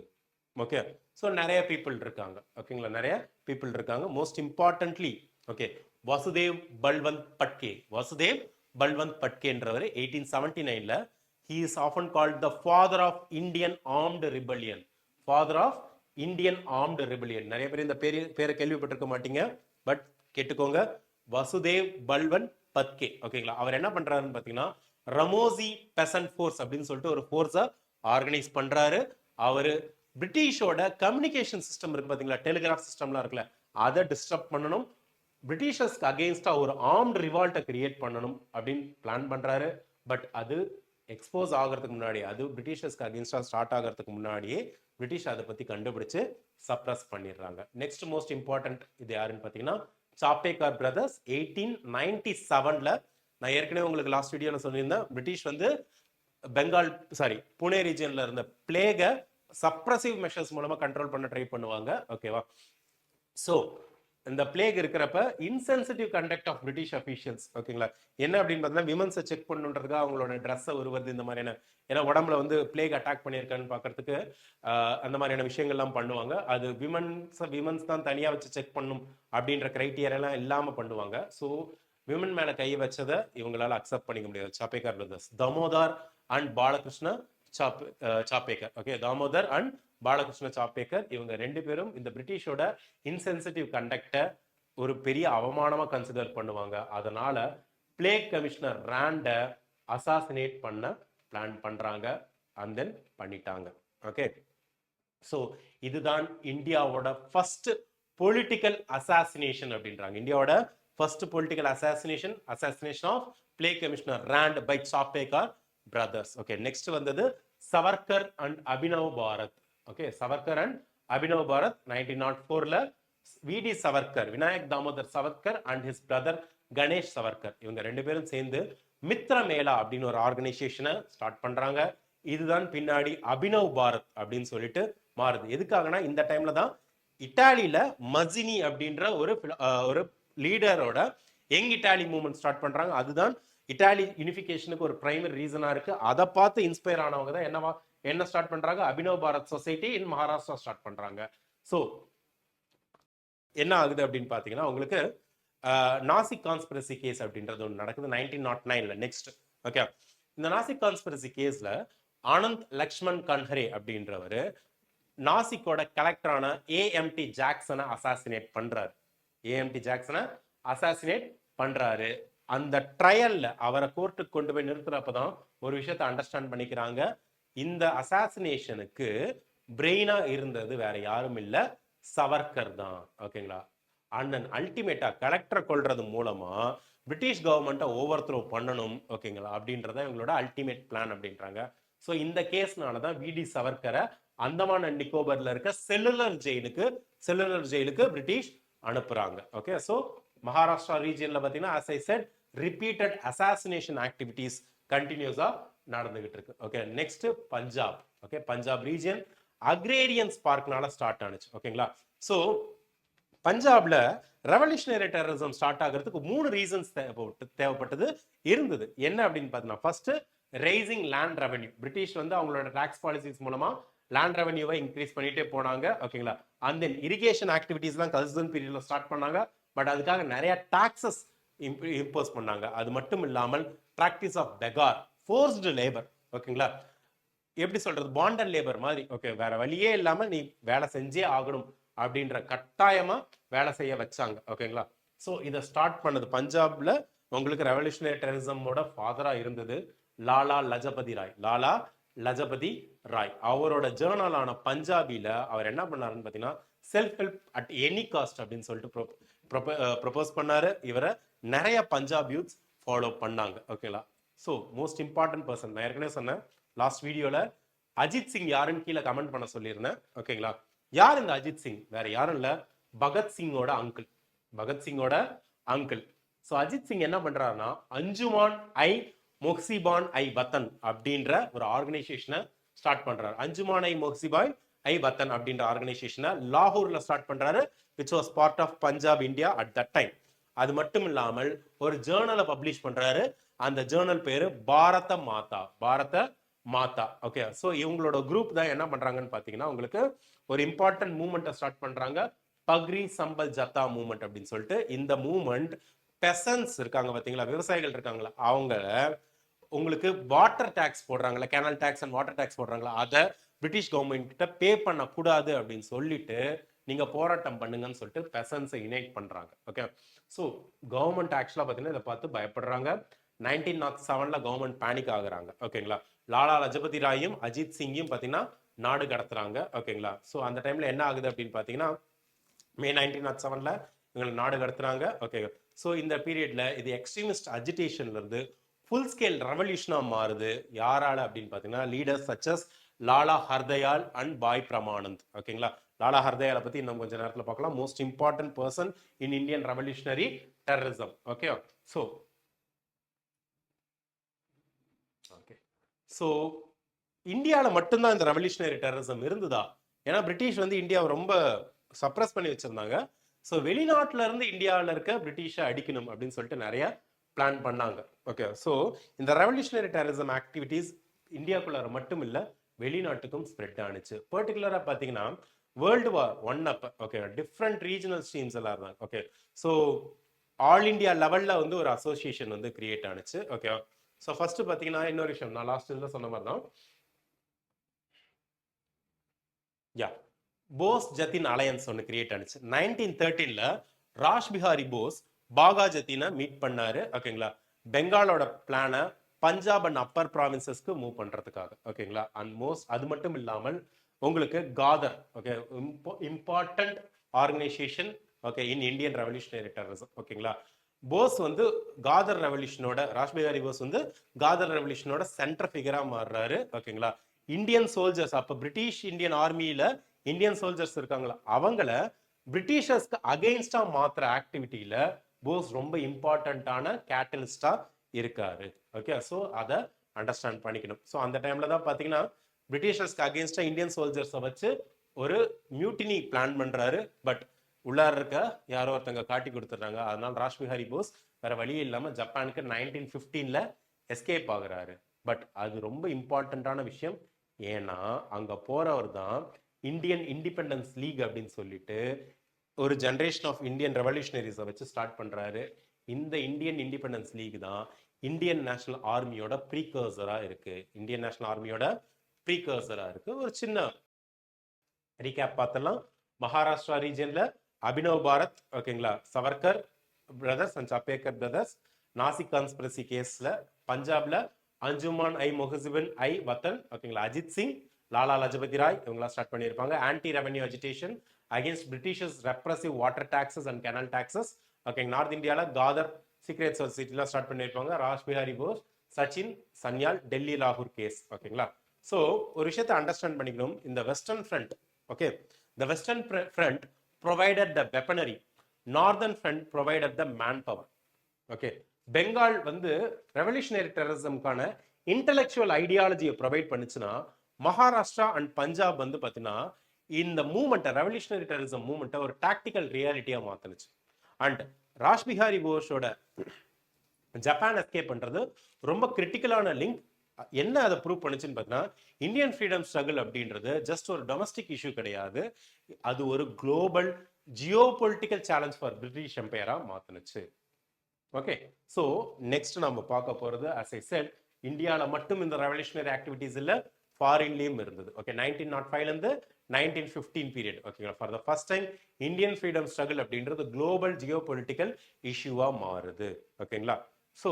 ஓகே, ஸோ நிறைய பீப்புள் இருக்காங்க. ஓகேங்களா? நிறைய பீப்புள் இருக்காங்க. Most importantly okay, Vasudev Balwant Phadke. Vasudev Balwant பட்கேன்றவர் 1879ல he is often called the father of Indian armed rebellion. father of Indian armed rebellion. நிறைய பேர் இந்த பேரை கேள்விப்பட்டிருக்க மாட்டீங்க, பட் கேட்டுக்கோங்க. வசுதேவ் பல்வந்த் பட்கே. ஓகேங்களா? அவர் என்ன பண்றாருன்னு பாத்தீங்கன்னா ரமோசி பெசன்ட் ஃபோர்ஸ் அப்படின்னு சொல்லிட்டு ஒரு ஃபோர்ஸை ஆர்கனைஸ் பண்றாரு. அவரு பிரிட்டிஷோட கம்யூனிகேஷன் சிஸ்டம் இருக்கு பாத்தீங்களா, டெலிகிராஃப் சிஸ்டம்லாம் இருக்குல்ல, அதை டிஸ்டர்ப் பண்ணணும், பிரிட்டிஷர்ஸ்க்கு அகெயின்ஸ்டா ஒரு ஆர்ம்டு ரிவால்ட்டை கிரியேட் பண்ணணும் அப்படின்னு பிளான் பண்றாரு. பட் அது எக்ஸ்போஸ் ஆகிறதுக்கு முன்னாடி, அது பிரிட்டிஷர்ஸ்க்கு அகெயின்ஸ்டா ஸ்டார்ட் ஆகிறதுக்கு முன்னாடியே பிரிட்டிஷ் அதை பத்தி கண்டுபிடிச்சு சப்ரஸ் பண்ணிடுறாங்க. நெக்ஸ்ட் மோஸ்ட் இம்பார்ட்டன்ட் இது யாருன்னு பாத்தீங்கன்னா சாப்பேக்கார் பிரதர்ஸ். 1897ல நான் ஏற்கனவே உங்களுக்கு லாஸ்ட் வீடியோல சொல்லியிருந்தேன், பிரிட்டிஷ் வந்து புனே ரீஜன்ல இருந்த பிளேகை சப்ரசிவ் மெஷர்ஸ் மூலமா கண்ட்ரோல் பண்ண ட்ரை பண்ணுவாங்க. ஓகேவா? ஸோ இந்த பிளேக் இருக்கிறப்ப insensitive conduct of British officials. ஓகேங்களா? என்ன அப்படின்னு பார்த்தீங்கன்னா விமன்ஸை செக் பண்ணுன்றதுக்காக அவங்களோட ட்ரெஸ்ஸை உருவது, இந்த மாதிரியான ஏன்னா உடம்புல வந்து பிளேக் அட்டாக் பண்ணியிருக்கான்னு பார்க்கறதுக்கு அந்த மாதிரியான விஷயங்கள்லாம் பண்ணுவாங்க. அது விமன்ஸ் தான் தனியாக வச்சு செக் பண்ணும் அப்படின்ற கிரைட்டீரியெல்லாம் இல்லாமல் பண்ணுவாங்க. ஸோ விமன் மேலே கை வச்சதை இவங்களால அக்செப்ட் பண்ணிக்க முடியாது. Chapekar brothers, Damodar and Balakrishna Chapekar. Okay, Damodar and Balakrishna Chapekar இவங்க ரெண்டு பேரும் இந்த பிரிட்டிஷோட இன்சென்சிட்டிவ் கண்டக்டை ஒரு பெரிய அவமானமா கன்சிடர் பண்ணுவாங்க. அதனால பிளேக் கமிஷனர் ராண்ட அசாசினேட் பண்ண பிளான் பண்றாங்க. அண்ட் தென் பண்ணிட்டாங்க. ஓகே, ஸோ இதுதான் இந்தியாவோட ஃபர்ஸ்ட் பொலிட்டிக்கல் அசாசினேஷன் அப்படின்றாங்க. இந்தியாவோட first political assassination of plague commissioner Rand by Chapekar brothers. Okay, next வந்தது Savarkar and Abhinav Bharat. Okay, Savarkar and Abhinav Bharat 1904ல V D Savarkar, Vinayak Damodar Savarkar and his brother Ganesh Savarkar இவங்க ரெண்டு பேரும் சேர்ந்து மித்ர மேளா அப்படின்னு ஒரு ஆர்கனைசேஷனை ஸ்டார்ட் பண்றாங்க. இதுதான் பின்னாடி அபினவ் பாரத் அப்படின்னு சொல்லிட்டு மாறுது. எதுக்காகனா இந்த டைம்ல தான் இட்டாலியில மஜினி அப்படின்ற ஒரு லீடரோட யங் இட்டாலி மூவ்மெண்ட் ஸ்டார்ட் பண்றாங்க. அதுதான் இட்டாலி யூனிஃபிகேஷனுக்கு ஒரு பிரைமரி ரீசனா இருக்கு. அதை பார்த்து இன்ஸ்பயர் ஆனவங்க தான் என்ன ஸ்டார்ட் பண்றாங்க, Abhinav Bharat society in Maharashtra start பண்றாங்க. ஸோ என்ன ஆகுது அப்படின்னு பாத்தீங்கன்னா உங்களுக்கு நாசிக் கான்ஸ்பிரசி கேஸ் அப்படின்றது ஒன்று நடக்குது 1909ல. நெக்ஸ்ட் ஓகே, இந்த நாசிக் கான்ஸ்பிரசி கேஸ்ல ஆனந்த் லக்ஷ்மண் கன்ஹரே அப்படின்றவர் நாசிக்கோட கலெக்டரான ஏஎம்டி ஜாக்சனை அசாசினேட் பண்றாரு. அந்த ட்ரையல்ல அவரை கோர்ட்டுக்கு கொண்டு போய் நிறுத்துறப்பதான் ஒரு விஷயத்தை அண்டர்ஸ்டாண்ட் பண்ணிக்கிறாங்க. இந்த அசாசினேஷனுக்கு பிரெயினா இருந்தது வேற யாரும் இல்ல, சவர்கர் தான். ஓகேங்களா? அண்ட் அல்டிமேட்டா கலெக்டரை கொள்றது மூலமா பிரிட்டிஷ் கவர்மெண்ட்டை ஓவர் த்ரோ பண்ணணும். ஓகேங்களா? அப்படின்றத இவங்களோட அல்டிமேட் பிளான் அப்படின்றாங்க. ஸோ இந்த கேஸ்னாலதான் விடி சவர்கரை அந்தமான் அண்ட் நிக்கோபர்ல இருக்க செல்லுலர் ஜெயிலுக்கு பிரிட்டிஷ் அனுப்புறாங்க. ஓகே, ஸோ மகாராஷ்டிரா ரீஜியன்ல பாத்தீங்கன்னா as I said repeated assassination activities கண்டினியூஸா நடந்துகிட்டு இருக்கு. Okay, next Punjab. Okay, Punjab region agrarian ஸ்பார்க்னால ஸ்டார்ட் ஆனிச்சு. ஓகேங்களா, ஸோ பஞ்சாப்ல ரெவல்யூஷனரி டெரரிசம் ஸ்டார்ட் ஆகிறதுக்கு 3 ரீசன்ஸ் தேவைப்பட்டது இருந்தது. என்ன அப்படின்னு பார்த்தீங்கன்னா, first rising land revenue. British வந்து அவங்களோட டாக்ஸ் பாலிசிஸ் மூலமா லேண்ட் ரெவன்யூவை இன்க்ரீஸ் பண்ணிட்டே போனாங்க. ஓகேங்களா, அண்ட் தென் இரிகேஷன் ஆக்டிவிட்டீஸ்லாம் கல்சன் பீரியட்ல ஸ்டார்ட் பண்ணாங்க. பட் அதுக்காக நிறைய டாக்ஸஸ் இம்போஸ் பண்ணாங்க. அது மட்டும் இல்லாமல் practice of begar, forced labour. ஓகேங்களா, எப்படி சொல்றது, பாண்டட் லேபர் மாதிரி. ஓகே, வேற வழியே இல்லாம நீ வேலை செஞ்சே ஆகணும் அப்படின்ற கட்டாயமா வேலை செய்ய வச்சாங்க. ஓகேங்களா, ஸோ இதை ஸ்டார்ட் பண்ணது பஞ்சாப்ல உங்களுக்கு ரெவல்யூஷனரி டெரரிசமோட ஃபாதரா இருந்தது லாலா லஜபதி ராய். லாலா லஜபதி ராய் அவரோட ஜேர்னலான பஞ்சாபில அவர் என்ன பண்ணாருன்னு பார்த்தீங்கன்னா, self help at any cost அப்படின்னு சொல்லிட்டு ப்ரொபோஸ் பண்ணாரு. இவரை நிறைய பஞ்சாப் யூத்ஸ் ஃபாலோ பண்ணாங்க. ஓகேங்களா, ஸோ மோஸ்ட் இம்பார்ட்டன்ட் பர்சன் நான் ஏற்கனவே சொன்னேன் லாஸ்ட் வீடியோல, அஜித் சிங் யாருன்னு கீழே கமெண்ட் பண்ண சொல்லியிருந்தேன். ஓகேங்களா, யார் இந்த அஜித் சிங்? வேற யாரும் இல்ல, பகத்சிங்கோட அங்கிள். பகத்சிங்கோட அங்கிள். ஸோ அஜித் சிங் என்ன பண்றாருன்னா, அஞ்சுமான் ஐ மொஹ்சிபான் ஐ வத்தன் அப்படின்ற ஒரு ஆர்கனைசேஷனை ஸ்டார்ட் பண்றாரு. அஞ்சுமான் ஐ மொஹ்சிபான் ஐ வத்தன் அப்படின்ற ஆர்கனைசேஷனை லாகூர்ல ஸ்டார்ட் பண்றாரு, which was part of Punjab India at that time. அது மட்டும் இல்லாமல் ஒரு ஜேர்னலை பப்ளிஷ் பண்றாரு. அந்த ஜேர்னல் பேரு பாரத மாதா. பாரத மாதா. ஓகே, ஸோ இவங்களோட குரூப் தான் என்ன பண்றாங்கன்னு பாத்தீங்கன்னா, உங்களுக்கு ஒரு இம்பார்ட்டன்ட் மூவ்மெண்ட்டை ஸ்டார்ட் பண்றாங்க, பக்ரி சம்பல் ஜத்தா மூவ்மெண்ட் அப்படின்னு சொல்லிட்டு. இந்த மூவ்மெண்ட் பெசன்ஸ் இருக்காங்க பாத்தீங்களா, விவசாயிகள் இருக்காங்களா, அவங்க உங்களுக்கு வாட்டர் டேக்ஸ் போடுறாங்களா, canal tax and water tax போடுறாங்களா, அதை பிரிட்டிஷ் கவர்மெண்ட் கிட்ட பே பண்ணக்கூடாது அப்படின்னு சொல்லிட்டு நீங்க போராட்டம் பண்ணுங்கன்னு சொல்லிட்டு பெசன்ஸை யுனைட் பண்றாங்க. ஓகே, ஸோ கவர்மெண்ட் ஆக்சுவலா பாத்தீங்கன்னா இதை பார்த்து பயப்படுறாங்க. 1907ல கவர்மெண்ட் பேனிக் ஆகுறாங்க. ஓகேங்களா, லாலா லஜபதி ராயும் அஜித் சிங்கையும் பாத்தீங்கன்னா நாடு கடத்துறாங்க. ஓகேங்களா, ஸோ அந்த டைம்ல என்ன ஆகுது அப்படின்னு பாத்தீங்கன்னா, மே 1907ல இவங்களை நாடு கடத்துறாங்க. ஓகே, ஸோ இந்த பீரியட்ல இது எக்ஸ்ட்ரீமிஸ்ட் அஜிடேஷன்ல இருந்து ஃபுல் ஸ்கேல் ரெவல்யூஷனா மாறுது. யாரால அப்படின்னு பாத்தீங்கன்னா, leaders such as Lala Hardayal and Bhai Brahmanand. ஓகேங்களா, லாலா ஹர்தயாலை பத்தி இன்னும் கொஞ்சம் நேரத்தில் பார்க்கலாம். Most important person in Indian revolutionary terrorism. Okay, so so இந்தியாவில் மட்டும்தான் இந்த ரெவல்யூஷனரி டெரரிசம் இருந்ததா? ஏன்னா பிரிட்டிஷ் வந்து இந்தியாவை ரொம்ப சப்ரஸ் பண்ணி வச்சிருந்தாங்க. ஸோ வெளிநாட்டில இருந்து இந்தியாவில் இருக்க பிரிட்டிஷை அடிக்கணும் அப்படின்னு சொல்லிட்டு நிறைய பிளான் பண்ணாங்க. ஓகே, ஸோ இந்த ரெவல்யூஷனரி டெரரிசம் ஆக்டிவிட்டீஸ் இந்தியாக்குள்ளார மட்டும் இல்லை, வெளிநாட்டுக்கும் ஸ்ப்ரெட் ஆனிச்சு. பர்டிகுலராக பார்த்தீங்கன்னா வேர்ல்டு வார் 1 அப்போ ஓகே டிஃப்ரெண்ட் ரீஜனல் ஸ்ட்ரீம்ஸ் எல்லாம் இருந்தாங்க. ஓகே, ஸோ ஆல் இண்டியா லெவலில் வந்து ஒரு அசோசியேஷன் வந்து கிரியேட் ஆனிச்சு. ஓகே, ஸோ ஃபர்ஸ்ட் பார்த்தீங்கன்னா இன்னொரு விஷயம் நான் லாஸ்ட் இதில் சொன்ன மாதிரி தான், போஸ் ஜத்தின் அலையன்ஸ் ஒன்று கிரியேட் ஆனிச்சு. 1913ல ராஷ் பிஹாரி போஸ் பாகா ஜத்தினை மீட் பண்ணாரு. ஓகேங்களா, பெங்காலோட பிளானை பஞ்சாப் அண்ட் அப்பர் ப்ராவின்சஸ்க்கு மூவ் பண்றதுக்காக. ஓகேங்களா, அண்ட் மோஸ்ட் அது மட்டும் இல்லாமல் உங்களுக்கு Ghadar, okay important organisation okay in Indian revolutionary terrorism. ஓகேங்களா, போஸ் வந்து காதர் ரெவல்யூஷனோட, ராஷ் பிஹாரி போஸ் வந்து காதர் ரெவல்யூஷனோட சென்டர் ஃபிகரா மாறுறாரு. ஓகேங்களா, இந்தியன் சோல்ஜர்ஸ், அப்ப பிரிட்டிஷ் இந்தியன் ஆர்மியில இந்தியன் சோல்ஜர்ஸ் இருக்காங்களா, அவங்கள பிரிட்டிஷர்ஸ்க்கு அகெயின்ஸ்டா மாத்துற ஆக்டிவிட்டியில போஸ் ரொம்ப இம்பார்ட்டன்டான கேட்டலிஸ்டா இருக்காரு. ஓகே, ஸோ அதை அண்டர்ஸ்டாண்ட் பண்ணிக்கணும். ஸோ அந்த டைம்ல தான் பார்த்தீங்கன்னா பிரிட்டிஷர்ஸ்க்கு அகெயின்ஸ்டா இந்தியன் சோல்ஜர்ஸை வச்சு ஒரு மியூட்டினி பிளான் பண்றாரு. பட் உள்ளார இருக்க யாரோ ஒருத்தங்க காட்டி கொடுத்துட்றாங்க. அதனால ராஷ் பிஹாரி போஸ் வேற வழியே இல்லாம ஜப்பானுக்கு 1915ல எஸ்கேப் ஆகுறாரு. பட் அது ரொம்ப இம்பார்ட்டன்டான விஷயம். ஏன்னா அங்க போறவர் தான் இந்தியன் இண்டிபெண்டன்ஸ் லீக் அப்படின்னு சொல்லிட்டு ஒரு ஜெனரேஷன் ஆஃப் இந்தியன் ரெவல்யூஷனரிஸை வச்சு ஸ்டார்ட் பண்றாரு. இந்த இந்தியன் இண்டிபெண்டன்ஸ் லீக் தான் இந்தியன் நேஷனல் ஆர்மியோட ப்ரீகர்சரா இருக்கு. இந்தியன் நேஷனல் ஆர்மியோட ப்ரீகர்சரா இருக்கு. ஒரு சின்ன ரீகேப் பார்த்தலாம். மகாராஷ்டிரா ரீஜன்ல அபினவ் பாரத், ஓகேங்களா, Savarkar brothers and Chapekar brothers Nashik conspiracy கேஸ்ல. பஞ்சாப்ல அஞ்சுமான் ஐ மொஹசிபின் ஐ வத்தன், ஓகேங்களா, அஜித் சிங், லாலா லஜபதி ராய் இவங்களா ஸ்டார்ட் பண்ணியிருப்பாங்க. Anti revenue agitation against Britishers repressive water taxes and canal taxes. Okay, north இந்தியாவில் காதர் சீக்ரெட் சொசைட்டிலாம் ஸ்டார்ட் பண்ணியிருப்பாங்க. ராஷ் பிஹாரி போஸ், சச்சின், சன்யால், டெல்லி லாகூர் கேஸ். ஓகேங்களா, ஸோ ஒரு விஷயத்தை அண்டர்ஸ்டாண்ட் பண்ணிக்கணும். இந்த western front, okay, the western front provided the வெப்பனரி northern front provided the man power. Okay, Bengal வந்து revolutionary டெரரிசம்கான intellectual ஐடியாலஜியை provide பண்ணுச்சுன்னா, மகாராஷ்டிரா அண்ட் பஞ்சாப் வந்து பார்த்தீங்கன்னா இந்த மூமெண்ட்டை, ரெவல்யூஷனரி டெரரிசம் மூமெண்ட்டை ஒரு டாக்டிக்கல் ரியாலிட்டியாக மாற்றுனுச்சு. அண்ட் ராஜ்பிஹாரி போஸோட ஜப்பான் எஸ்கேப் பண்றது ரொம்ப கிரிட்டிக்கலான லிங்க். என்ன அதை ப்ரூவ் பண்ணுச்சுன்னு பார்த்தீங்கன்னா, இந்தியன் ஃப்ரீடம் ஸ்ட்ரகிள் அப்படின்றது ஜஸ்ட் ஒரு டொமஸ்டிக் இஷ்யூ கிடையாது, அது ஒரு global geo political challenge for British எம்பையரா மாத்துனுச்சு. ஓகே, ஸோ நெக்ஸ்ட் நம்ம பார்க்க போறது, as I said, இந்தியாவில் மட்டும் இந்த ரெவல்யூஷனரி ஆக்டிவிட்டிஸ் இல்லை, ஃபாரின்லேயும் இருந்தது. ஓகே, 1905லேருந்து 1915 பீரியட். ஓகேங்களா, for the first time Indian freedom struggle அப்படின்றது குளோபல் ஜியோ பொலிட்டிக்கல் இஷ்யூவா மாறுது. ஓகேங்களா, ஸோ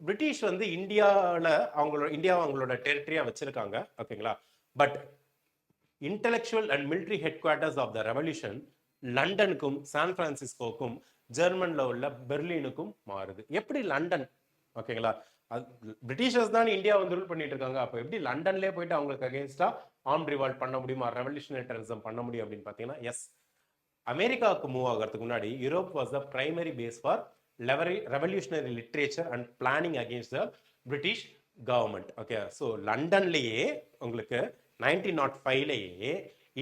பிரிட்டிஷ் வந்து இந்தியாவை அவங்களோட டெரிட்டரியா வச்சிருக்காங்க. ஓகேங்களா, but intellectual and military head quarters of the revolution லண்டனுக்கும் சான் பிரான்சிஸ்கோக்கும் ஜெர்மன்ல உள்ள பெர்லினுக்கும் மாறுது. எப்படி லண்டன்? ஓகேங்களா, பிரிட்டிஷர்ஸ் தான் இந்தியா வந்து ரூல் பண்ணிட்டு இருக்காங்க, அப்போ எப்படி லண்டன்லேயே போயிட்டு அவங்களுக்கு அகேன்ஸ்டா ஆர்ம் ரிவால்ட் பண்ண முடியுமா, ரெவல்யூஷனரி டெரரிசம் பண்ண முடியும் அப்படின்னு பார்த்தீங்கன்னா, எஸ். அமெரிக்காவுக்கு மூவ் ஆகிறதுக்கு முன்னாடி Europe was the primary base for revolutionary literature and planning against the British government. Okay, so லண்டன்லேயே உங்களுக்கு 1905லேயே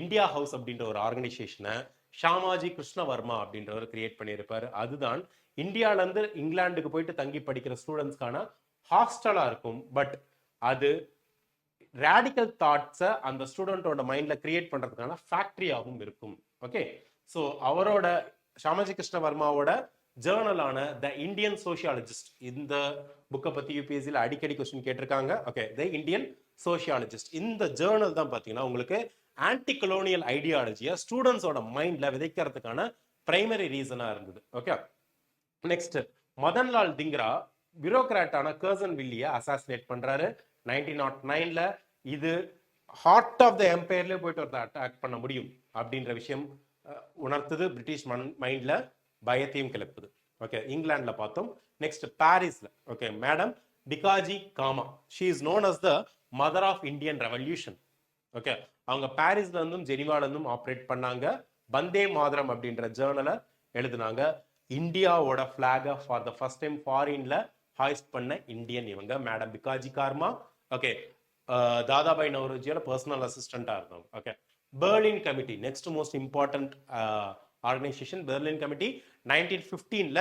இந்தியா ஹவுஸ் அப்படின்ற ஒரு ஆர்கனைசேஷனை ஷாமாஜி கிருஷ்ணவர்மா அப்படின்றவர் கிரியேட் பண்ணியிருப்பாரு. அதுதான் இந்தியாவிலேருந்து இங்கிலாந்துக்கு போயிட்டு தங்கி படிக்கிற ஸ்டூடெண்ட்ஸ்க்கான ஹாஸ்டலா இருக்கும். பட் அது ரேடிக்கல் தாட்ஸை அந்த ஸ்டூடெண்டோட மைண்ட்ல கிரியேட் பண்றதுக்கான ஃபேக்டரியாகவும் இருக்கும். ஓகே, ஸோ அவரோட ஷாமாஜி கிருஷ்ணவர்மாவோட ஜேர்னலான த இந்தியன் சோசியாலஜிஸ்ட், இந்த புக்கை பத்தி யூபிஎஸ்சியில் அடிக்கடி கொஸ்டின் கேட்டிருக்காங்க. ஓகே, த இந்தியன் சோசியாலஜிஸ்ட், இந்த ஜேர்னல் தான் பார்த்தீங்கன்னா உங்களுக்கு ஆன்டி கொலோனியல் ஐடியாலஜியை ஸ்டூடெண்ட்ஸோட மைண்ட்ல விதைக்கிறதுக்கான பிரைமரி ரீசனா இருந்தது. ஓகே, நெக்ஸ்ட் மதன்லால் திங்ரா பியூரோக்ராட்டான கர்சன் வில்லியை அசாசினேட் பண்றாரு 1909ல. இது ஹார்ட் ஆஃப் த எம்பையர்லேயே போயிட்டு ஒருத்தர் அட்டாக் பண்ண முடியும் அப்படின்ற விஷயம் உணர்த்துது, பிரிட்டிஷ் மைண்ட்ல பயத்தையும் கிளப்புது. ஓகே, இங்கிலாந்துல பார்த்தோம். நெக்ஸ்ட் பாரிஸ்ல, okay, madam Bhikaiji Cama, she is known as the mother of Indian revolution. Okay, அவங்க பாரிஸ்ல இருந்தும் ஜெனிவால இருந்தும் ஆப்ரேட் பண்ணாங்க. வந்தே மாதரம் அப்படின்ற ஜேர்னலை எழுதினாங்க. இந்தியாவோட flag for the first time ஃபாரின்ல ஹாய்ஸ்ட் பண்ண இந்தியன் இவங்க, மேடம் பிகாஜி கார்மா. ஓகே, தாதாபாய் நவரோஜியோட பர்சனல் அசிஸ்டண்டா இருந்தவங்க. Okay, Berlin committee, next most important organisation Berlin committee. 1915ல